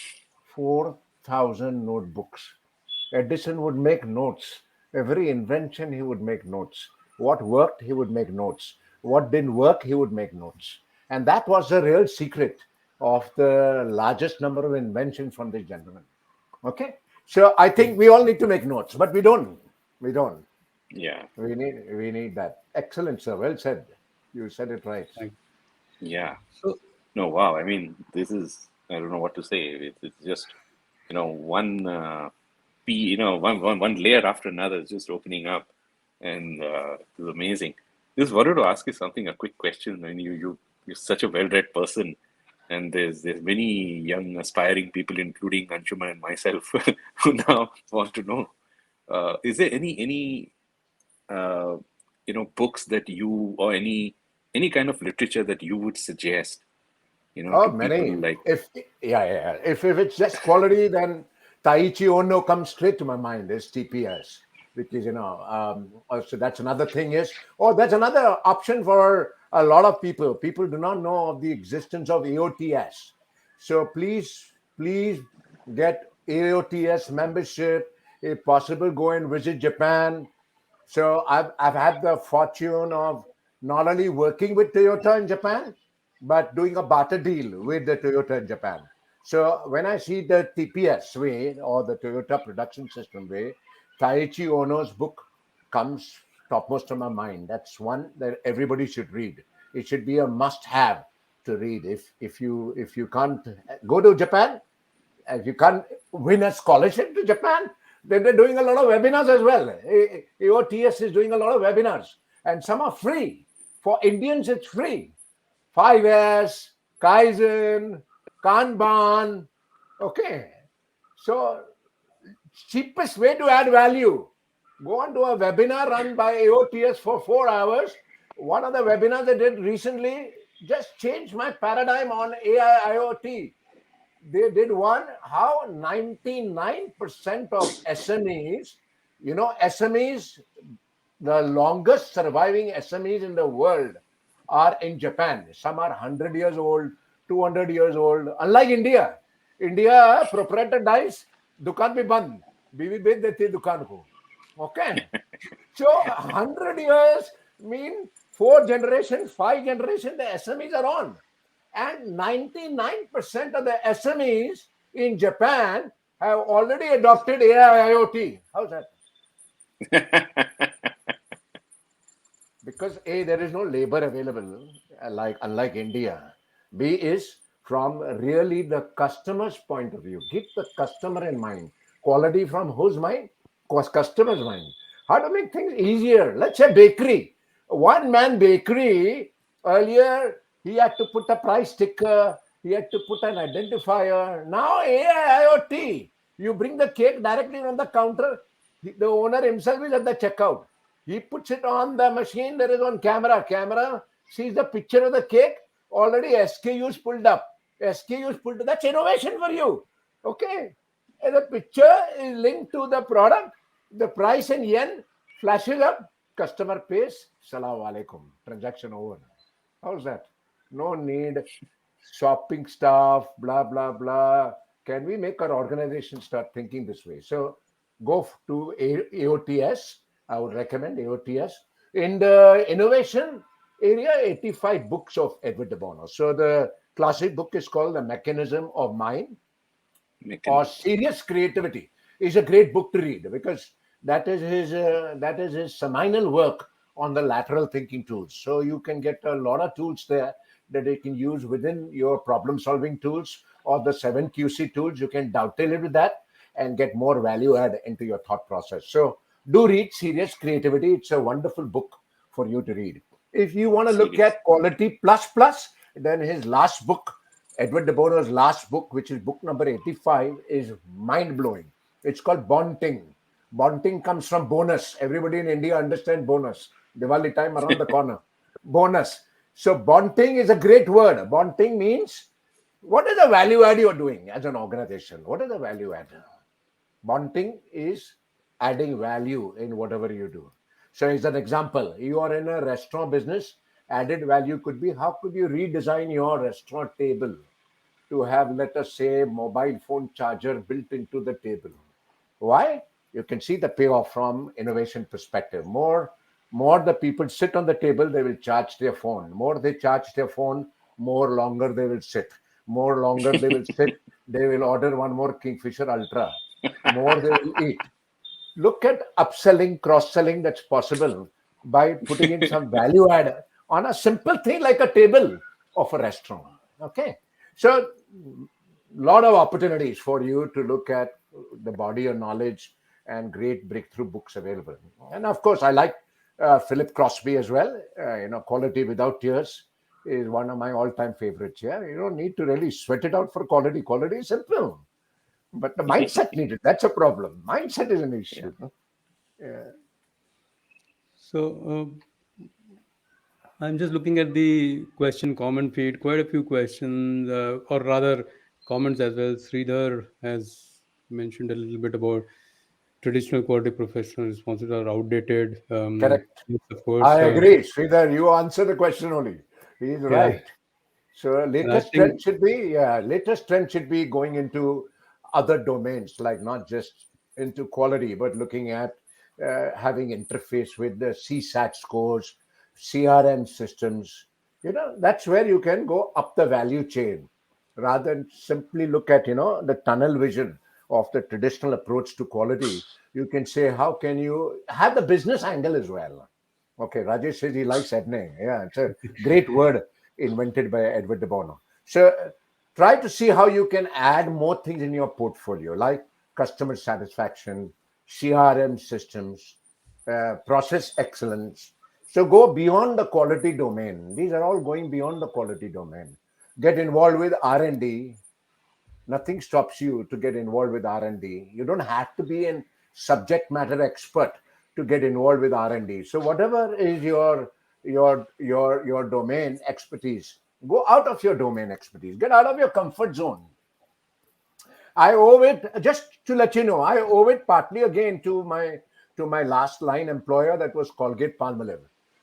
[SPEAKER 3] 4,000 notebooks. Edison would make notes. Every invention, he would make notes. What worked, he would make notes. What didn't work, he would make notes. And that was the real secret of the largest number of inventions from this gentleman. Okay. So I think we all need to make notes, but we don't. We don't.
[SPEAKER 2] Yeah,
[SPEAKER 3] We need that. Excellent, sir. Well said. You said it right.
[SPEAKER 1] Thank-
[SPEAKER 2] yeah.
[SPEAKER 1] so
[SPEAKER 2] No, wow. I mean, this is, I don't know what to say. It's just, one one layer after another is just opening up, and it's amazing. Just wanted to ask you something, a quick question. I mean, you're such a well-read person, and there's many young aspiring people, including Anshuman and myself, who now want to know, is there any uh, books that you, or any kind of literature that you would suggest,
[SPEAKER 3] Oh,
[SPEAKER 2] to people
[SPEAKER 3] many.
[SPEAKER 2] like,
[SPEAKER 3] If yeah, yeah. If it's just quality, then Taiichi Ono comes straight to my mind. Is TPS, which is so that's another thing. Is that's another option for a lot of people. People do not know of the existence of AOTS. So please get AOTS membership. If possible, go and visit Japan. So I've had the fortune of not only working with Toyota in Japan, but doing a barter deal with the Toyota in Japan. So when I see the TPS way, or the Toyota Production System way, Taiichi Ono's book comes topmost of my mind. That's one that everybody should read. It should be a must-have to read. If you can't go to Japan, if you can't win a scholarship to Japan, then they're doing a lot of webinars as well. AOTS is doing a lot of webinars, and some are free. For Indians, it's free. 5S, Kaizen, Kanban. Okay. So, cheapest way to add value, go on to a webinar run by AOTS for 4 hours. One of the webinars I did recently just changed my paradigm on AI IoT. They did one, how 99% of SMEs, SMEs, the longest surviving SMEs in the world are in Japan. Some are 100 years old, 200 years old. Unlike India. India, proprietor dies, dukaan bhi band. Biwi bech deti hai dukaan ko. Okay. So 100 years mean 4 generations, 5 generations, the SMEs are on. And 99% of the SMEs in Japan have already adopted AI IoT. How's that? Because A, there is no labor available, like unlike India. B is from really the customer's point of view. Keep the customer in mind. Quality from whose mind? Customer's mind. How to make things easier? Let's say bakery. One man bakery, earlier he had to put a price sticker, he had to put an identifier. Now AI IoT. You bring the cake directly on the counter. The owner himself is at the checkout. He puts it on the machine. There is one camera. Camera sees the picture of the cake. Already SKUs pulled up. SKUs pulled up. That's innovation for you. Okay. And the picture is linked to the product. The price in yen flashes up. Customer pays. Salam alaikum. Transaction over. How's that? No need shopping stuff. Blah blah blah. Can we make our organization start thinking this way? So go to AOTS. I would recommend AOTS. In the innovation area, 85 books of Edward de Bono. So the classic book is called The Mechanism of Mind or Serious Creativity. It's a great book to read because that is his seminal work on the lateral thinking tools. So you can get a lot of tools there that you can use within your problem solving tools or the 7QC tools. You can dovetail it with that and get more value add into your thought process. So do read Serious Creativity. It's a wonderful book for you to read. If you want to look at Quality Plus Plus, then his last book, Edward de Bono's last book, which is book number 85, is mind-blowing. It's called Bonting. Bonting comes from bonus. Everybody in India understands bonus. Diwali time around the corner. Bonus. So Bonting is a great word. Bonting means what is the value add you're doing as an organization? What is the value add? Bonting is adding value in whatever you do. So as an example, you are in a restaurant business, added value could be how could you redesign your restaurant table to have, let us say, mobile phone charger built into the table. Why? You can see the payoff from innovation perspective. More the people sit on the table, they will charge their phone. More they charge their phone, more longer they will sit. More longer they will sit, they will order one more Kingfisher Ultra. More they will eat. Look at upselling, cross-selling that's possible by putting in some value add on a simple thing like a table of a restaurant. Okay. So lot of opportunities for you to look at the body of knowledge and great breakthrough books available. And of course, I like Philip Crosby as well. Quality Without Tears is one of my all-time favorites. Yeah, you don't need to really sweat it out for quality. Quality is simple, but the mindset needed. That's a problem. Mindset is an issue. Yeah.
[SPEAKER 1] So I'm just looking at the question comment feed. Quite a few questions, or rather comments as well. Sridhar has mentioned a little bit about traditional quality professional responsibilities are outdated.
[SPEAKER 3] Correct.
[SPEAKER 1] Yes, of course.
[SPEAKER 3] I agree. Sridhar, you answer the question only. He's
[SPEAKER 1] Yeah.
[SPEAKER 3] right. So
[SPEAKER 1] And I
[SPEAKER 3] latest
[SPEAKER 1] think
[SPEAKER 3] trend should be going into other domains, like not just into quality, but looking at having interface with the CSAT scores, CRM systems. That's where you can go up the value chain rather than simply look at, the tunnel vision of the traditional approach to quality. You can say, how can you have the business angle as well? Okay, Rajesh says he likes Edney. Yeah, it's a great word invented by Edward de Bono. So try to see how you can add more things in your portfolio, like customer satisfaction, CRM systems, process excellence. So go beyond the quality domain. These are all going beyond the quality domain. Get involved with R&D. Nothing stops you to get involved with R&D. You don't have to be a subject matter expert to get involved with R&D. So whatever is your domain expertise, go out of your domain expertise. Get out of your comfort zone. I owe it, just to let you know, I owe it partly again to my last line employer, that was Colgate Palmolive.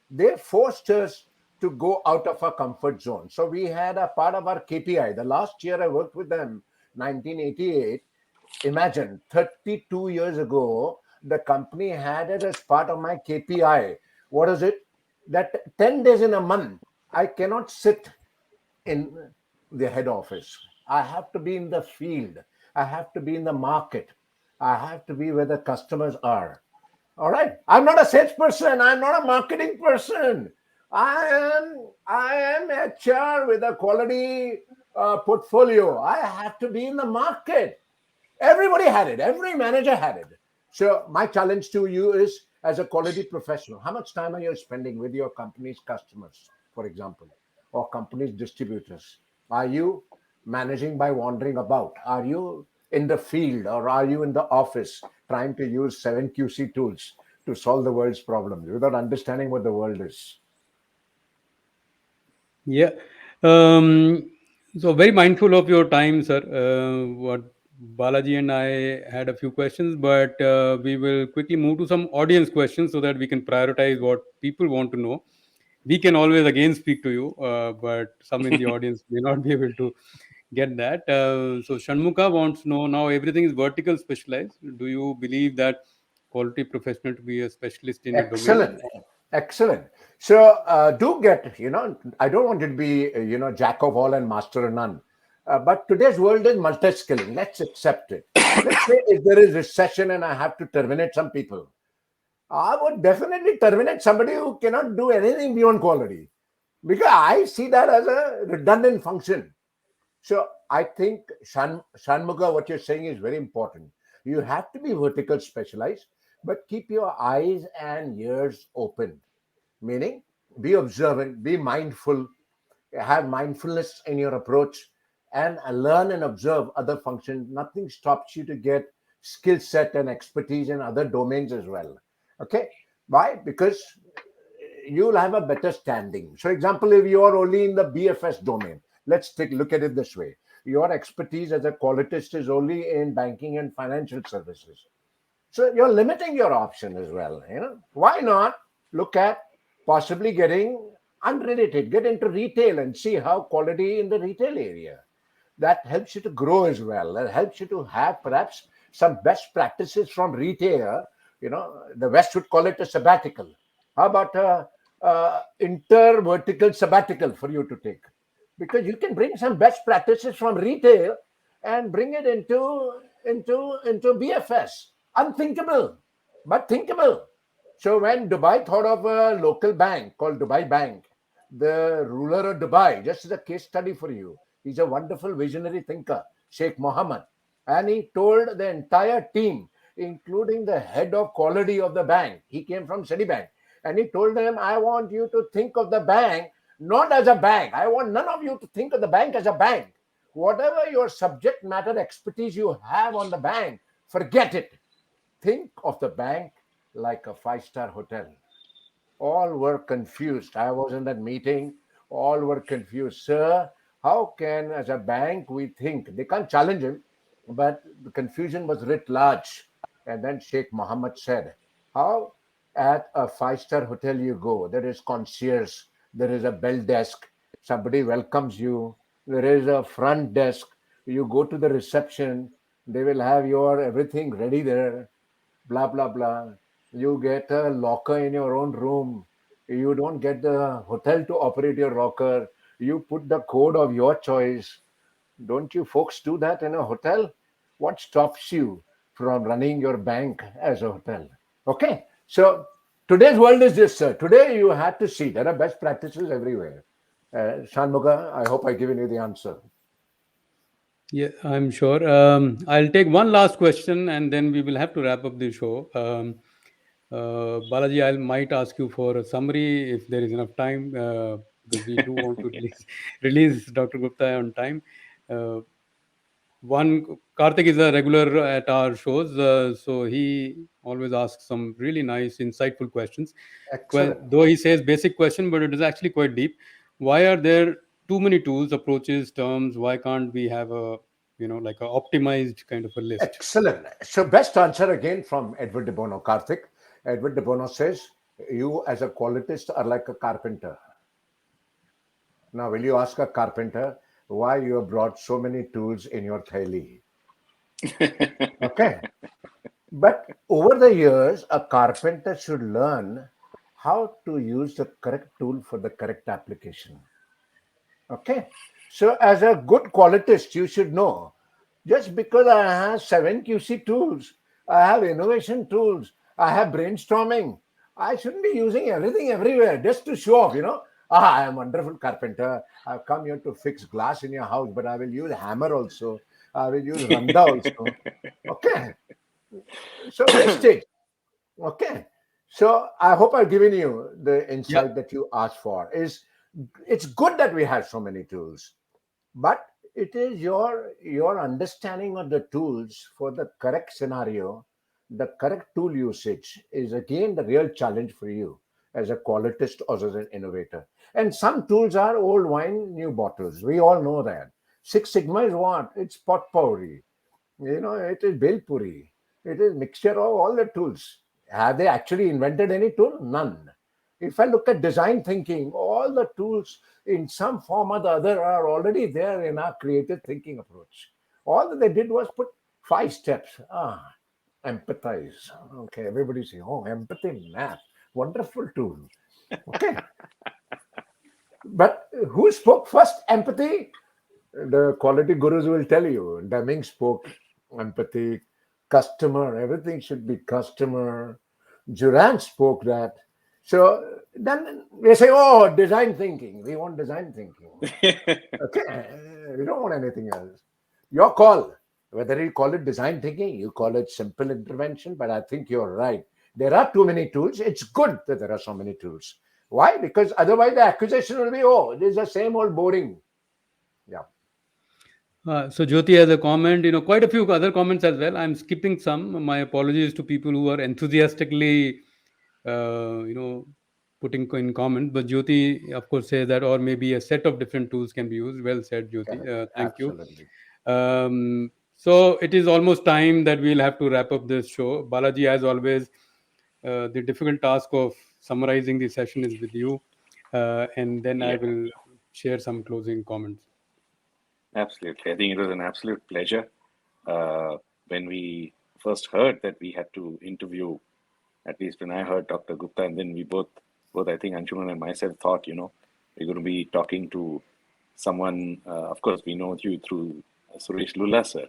[SPEAKER 3] They forced us to go out of our comfort zone. So we had a part of our KPI. The last year I worked with them, 1988. Imagine 32 years ago, the company had it as part of my KPI. What is it? That 10 days in a month, I cannot sit in the head office. I have to be in the field. I have to be in the market. I have to be where the customers are. All right. I'm not a salesperson. I'm not a marketing person. I am HR with a quality portfolio. I have to be in the market. Everybody had it. Every manager had it. So my challenge to you is, as a quality professional, how much time are you spending with your company's customers, for example, or company's distributors? Are you managing by wandering about? Are you in the field, or are you in the office trying to use 7QC tools to solve the world's problems without understanding what the world is?
[SPEAKER 1] Yeah. So very mindful of your time, sir. What Balaji and I had a few questions, but we will quickly move to some audience questions so that we can prioritize what people want to know. We can always again speak to you, but some in the audience may not be able to get that. So Shanmuka wants to know, now everything is vertical specialized. Do you believe that quality professional to be a specialist in a domain?
[SPEAKER 3] Excellent. Excellent. So do get, I don't want it to be, jack of all and master of none. But today's world is multi-skilling. Let's accept it. Let's say if there is recession and I have to terminate some people, I would definitely terminate somebody who cannot do anything beyond quality, because I see that as a redundant function. So I think Shanmuga, what you're saying is very important. You have to be vertical specialized, but keep your eyes and ears open. Meaning, be observant, be mindful, have mindfulness in your approach, and learn and observe other functions. Nothing stops you to get skill set and expertise in other domains as well. Okay, why? Because you'll have a better standing. So example, if you are only in the BFS domain, let's take look at it this way. Your expertise as a qualitist is only in banking and financial services, so you're limiting your option as well. Why not look at possibly getting unrelated, get into retail and see how quality in the retail area. That helps you to grow as well. That helps you to have perhaps some best practices from retail. The West would call it a sabbatical. How about inter-vertical sabbatical for you to take? Because you can bring some best practices from retail and bring it into BFS. Unthinkable, but thinkable. So when Dubai thought of a local bank called Dubai Bank, the ruler of Dubai, just as a case study for you, he's a wonderful visionary thinker, Sheikh Mohammed. And he told the entire team, including the head of quality of the bank, he came from Citibank, and he told them, I want you to think of the bank not as a bank. I want none of you to think of the bank as a bank. Whatever your subject matter expertise you have on the bank, forget it. Think of the bank like a five-star hotel. All were confused. I was in that meeting. All were confused. Sir, how can, as a bank, we think? They can't challenge him, but the confusion was writ large. And then Sheikh Mohammed said, how at a five-star hotel you go, there is concierge, there is a bell desk, somebody welcomes you, there is a front desk, you go to the reception, they will have your everything ready there, blah blah blah. You get a locker in your own room. You don't get the hotel to operate your locker. You put the code of your choice. Don't you folks do that in a hotel? What stops you from running your bank as a hotel? Okay, so today's world is this, sir. Today you have to see there are best practices everywhere. Shanmuga, I hope I've given you the answer.
[SPEAKER 1] Yeah, I'm sure. I'll take one last question and then we will have to wrap up the show. Balaji, I might ask you for a summary if there is enough time, because we do want to release Dr. Gupta on time. Uh, One, Karthik is a regular at our shows, so he always asks some really nice, insightful questions.
[SPEAKER 3] Excellent.
[SPEAKER 1] Though he says basic question, but it is actually quite deep. Why are there too many tools, approaches, terms? Why can't we have a, like a optimized kind of a list?
[SPEAKER 3] Excellent. So, best answer again from Edward de Bono, Karthik. Edward de Bono says, you as a qualitist are like a carpenter. Now, will you ask a carpenter why you have brought so many tools in your theli? Okay. But over the years, a carpenter should learn how to use the correct tool for the correct application. Okay. So, as a good qualitist, you should know just because I have 7 QC tools, I have innovation tools, I have brainstorming, I shouldn't be using everything everywhere just to show off, I am a wonderful carpenter. I've come here to fix glass in your house, but I will use hammer also. I will use randa also. Okay. So, wastage. Okay. So I hope I've given you the
[SPEAKER 1] Yeah.
[SPEAKER 3] insight that you asked for. Is it's good that we have so many tools, but it is your understanding of the tools for the correct scenario, the correct tool usage is again the real challenge for you as a qualitist or as an innovator. And some tools are old wine, new bottles. We all know that. Six Sigma is what? It's potpourri. It is Belpuri. It is mixture of all the tools. Have they actually invented any tool? None. If I look at design thinking, all the tools in some form or the other are already there in our creative thinking approach. All that they did was put 5 steps. Empathize. Okay, everybody say, oh, empathy map. Wonderful tool. Okay. But who spoke first? Empathy? The quality gurus will tell you. Deming spoke empathy, customer, everything should be customer. Durant spoke that. So then they say, oh, design thinking. We want design thinking. Okay. We don't want anything else. Your call. Whether you call it design thinking, you call it simple intervention, but I think you're right. There are too many tools. It's good that there are so many tools. Why? Because otherwise the accusation will be, oh, it is the same old boring. Yeah.
[SPEAKER 1] So Jyoti has a comment, quite a few other comments as well. I'm skipping some. My apologies to people who are enthusiastically, uh, you know, putting in comment. But Jyoti, of course, says that, or maybe a set of different tools can be used. Well said, Jyoti.
[SPEAKER 3] Correct.
[SPEAKER 1] Thank you.
[SPEAKER 3] Absolutely.
[SPEAKER 1] So it is almost time that we'll have to wrap up this show. Balaji, as always, the difficult task of summarizing the session is with you, and then I
[SPEAKER 2] Yeah,
[SPEAKER 1] will share some closing comments.
[SPEAKER 2] absolutely. I think it was an absolute pleasure when we first heard that we had to interview, at least when I heard Dr. Gupta, and then we both I think Anshuman and myself thought, we're going to be talking to someone. Of course, we know you through Suresh Lulla, sir.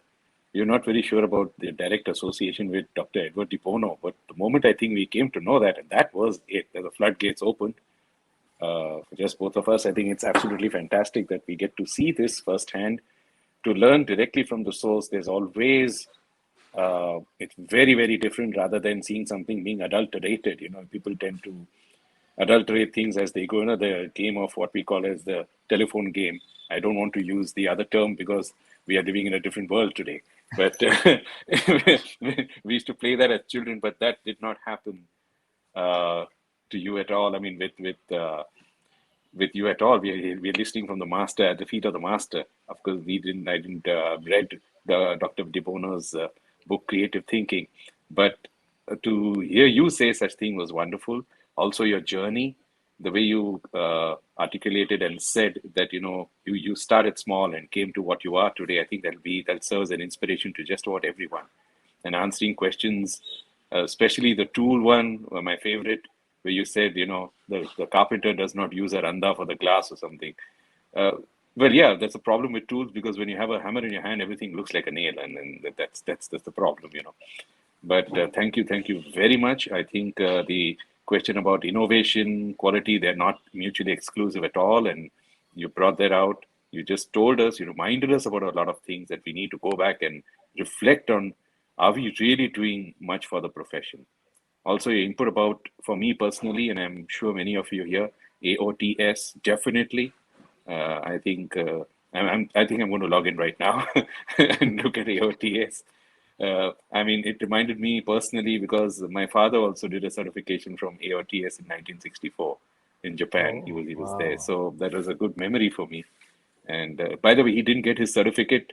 [SPEAKER 2] We're not very sure about the direct association with Dr. Edward Di Bono, but the moment I think we came to know that, and that was it, the floodgates opened for just both of us. I think it's absolutely fantastic that we get to see this firsthand, to learn directly from the source. There's always it's very, very different rather than seeing something being adulterated. People tend to adulterate things as they go. The game of what we call as the telephone game. I don't want to use the other term because we are living in a different world today. But we used to play that as children, but that did not happen uh, to you at all. I mean, with you at all. We're listening from the master at the feet of the master. Of course, I didn't read the Dr. De Bono's book Creative Thinking, but to hear you say such thing was wonderful. Also, your journey, the way you articulated and said that you started small and came to what you are today. I think that serves an inspiration to just about everyone. And answering questions, especially the tool one, were my favorite, where you said, the carpenter does not use a randa for the glass or something. Uh, well, yeah, that's a problem with tools because when you have a hammer in your hand, everything looks like a nail, and that's the problem. But thank you very much. I think the question about innovation, quality, they're not mutually exclusive at all, and you brought that out. You just told us, you reminded us about a lot of things that we need to go back and reflect on. Are we really doing much for the profession? Also, your input about, for me personally, and I'm sure many of you here, AOTS definitely. I think I think I'm going to log in right now and look at AOTS. I mean, it reminded me personally because my father also did a certification from AOTS in 1964 in Japan. He
[SPEAKER 3] Oh,
[SPEAKER 2] was there,
[SPEAKER 3] wow.
[SPEAKER 2] so that was a good memory for me. And by the way, he didn't get his certificate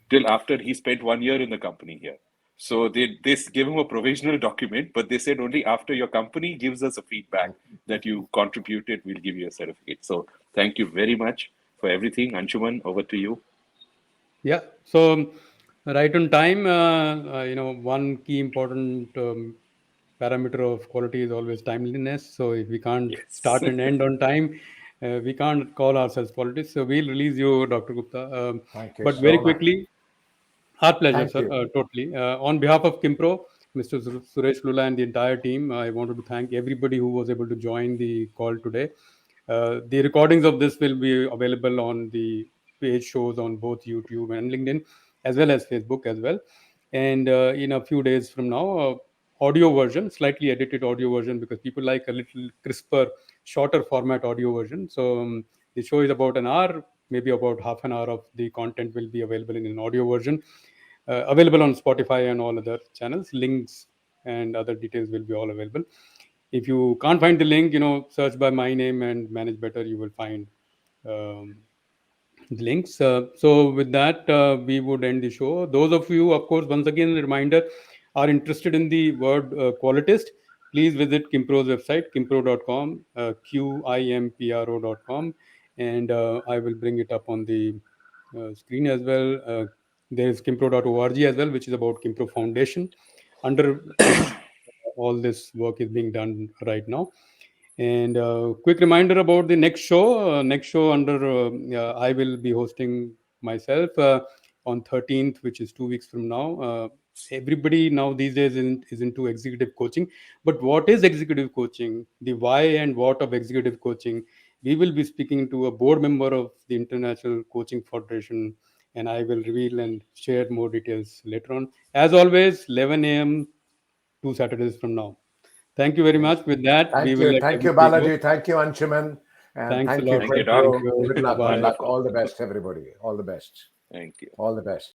[SPEAKER 2] till after he spent 1 year in the company here. So they gave him a provisional document, but they said only after your company gives us a feedback that you contributed, we'll give you a certificate. So thank you very much for everything. Anshuman, over to you.
[SPEAKER 1] Yeah. So right on time. One key important parameter of quality is always timeliness. So if we can't
[SPEAKER 2] Yes.
[SPEAKER 1] start and end on time, we can't call ourselves qualities. So we'll release you, Dr. Gupta.
[SPEAKER 3] Thank you
[SPEAKER 1] But
[SPEAKER 3] so
[SPEAKER 1] very
[SPEAKER 3] much.
[SPEAKER 1] quickly, our pleasure,
[SPEAKER 3] Thank
[SPEAKER 1] sir.
[SPEAKER 3] you.
[SPEAKER 1] Totally. On behalf of Kimpro, Mr. Suresh Lula and the entire team, I wanted to thank everybody who was able to join the call today. The recordings of this will be available on the page shows on both YouTube and LinkedIn, as well as Facebook as well. And in a few days from now, audio version, slightly edited audio version, because people like a little crisper, shorter format audio version. So the show is about an hour, maybe about half an hour of the content will be available in an audio version, available on Spotify and all other channels. Links and other details will be all available. If you can't find the link, search by my name and Manage Better. You will find um, the links. So with that, we would end the show. Those of you, of course, once again, a reminder, are interested in the word qualitist, please visit Kimpro's website, kimpro.com, qimpro.com, and I will bring it up on the screen as well. There is kimpro.org as well, which is about Kimpro Foundation, under which all this work is being done right now. And quick reminder about the next show. Next show under I will be hosting myself on 13th, which is 2 weeks from now. Everybody now these days is into executive coaching. But what is executive coaching? The why and what of executive coaching? We will be speaking to a board member of the International Coaching Federation, and I will reveal and share more details later on. As always, 11 a.m. 2 Saturdays from now. Thank you very much. With that, we
[SPEAKER 3] Thank
[SPEAKER 1] will
[SPEAKER 3] you.
[SPEAKER 1] let
[SPEAKER 3] Thank you,
[SPEAKER 1] everybody go.
[SPEAKER 3] Balaji. Thank you, Anshuman. And
[SPEAKER 1] Thanks a
[SPEAKER 3] thank you,
[SPEAKER 1] lot,
[SPEAKER 2] Thank
[SPEAKER 1] sir.
[SPEAKER 2] you,
[SPEAKER 1] Thank
[SPEAKER 2] Doc.
[SPEAKER 3] Kimpro.
[SPEAKER 1] you.
[SPEAKER 3] Good luck. Good
[SPEAKER 1] Bye-bye.
[SPEAKER 3] luck.
[SPEAKER 2] Wonderful.
[SPEAKER 3] All the best, everybody. All the best.
[SPEAKER 2] Thank you.
[SPEAKER 3] All the best.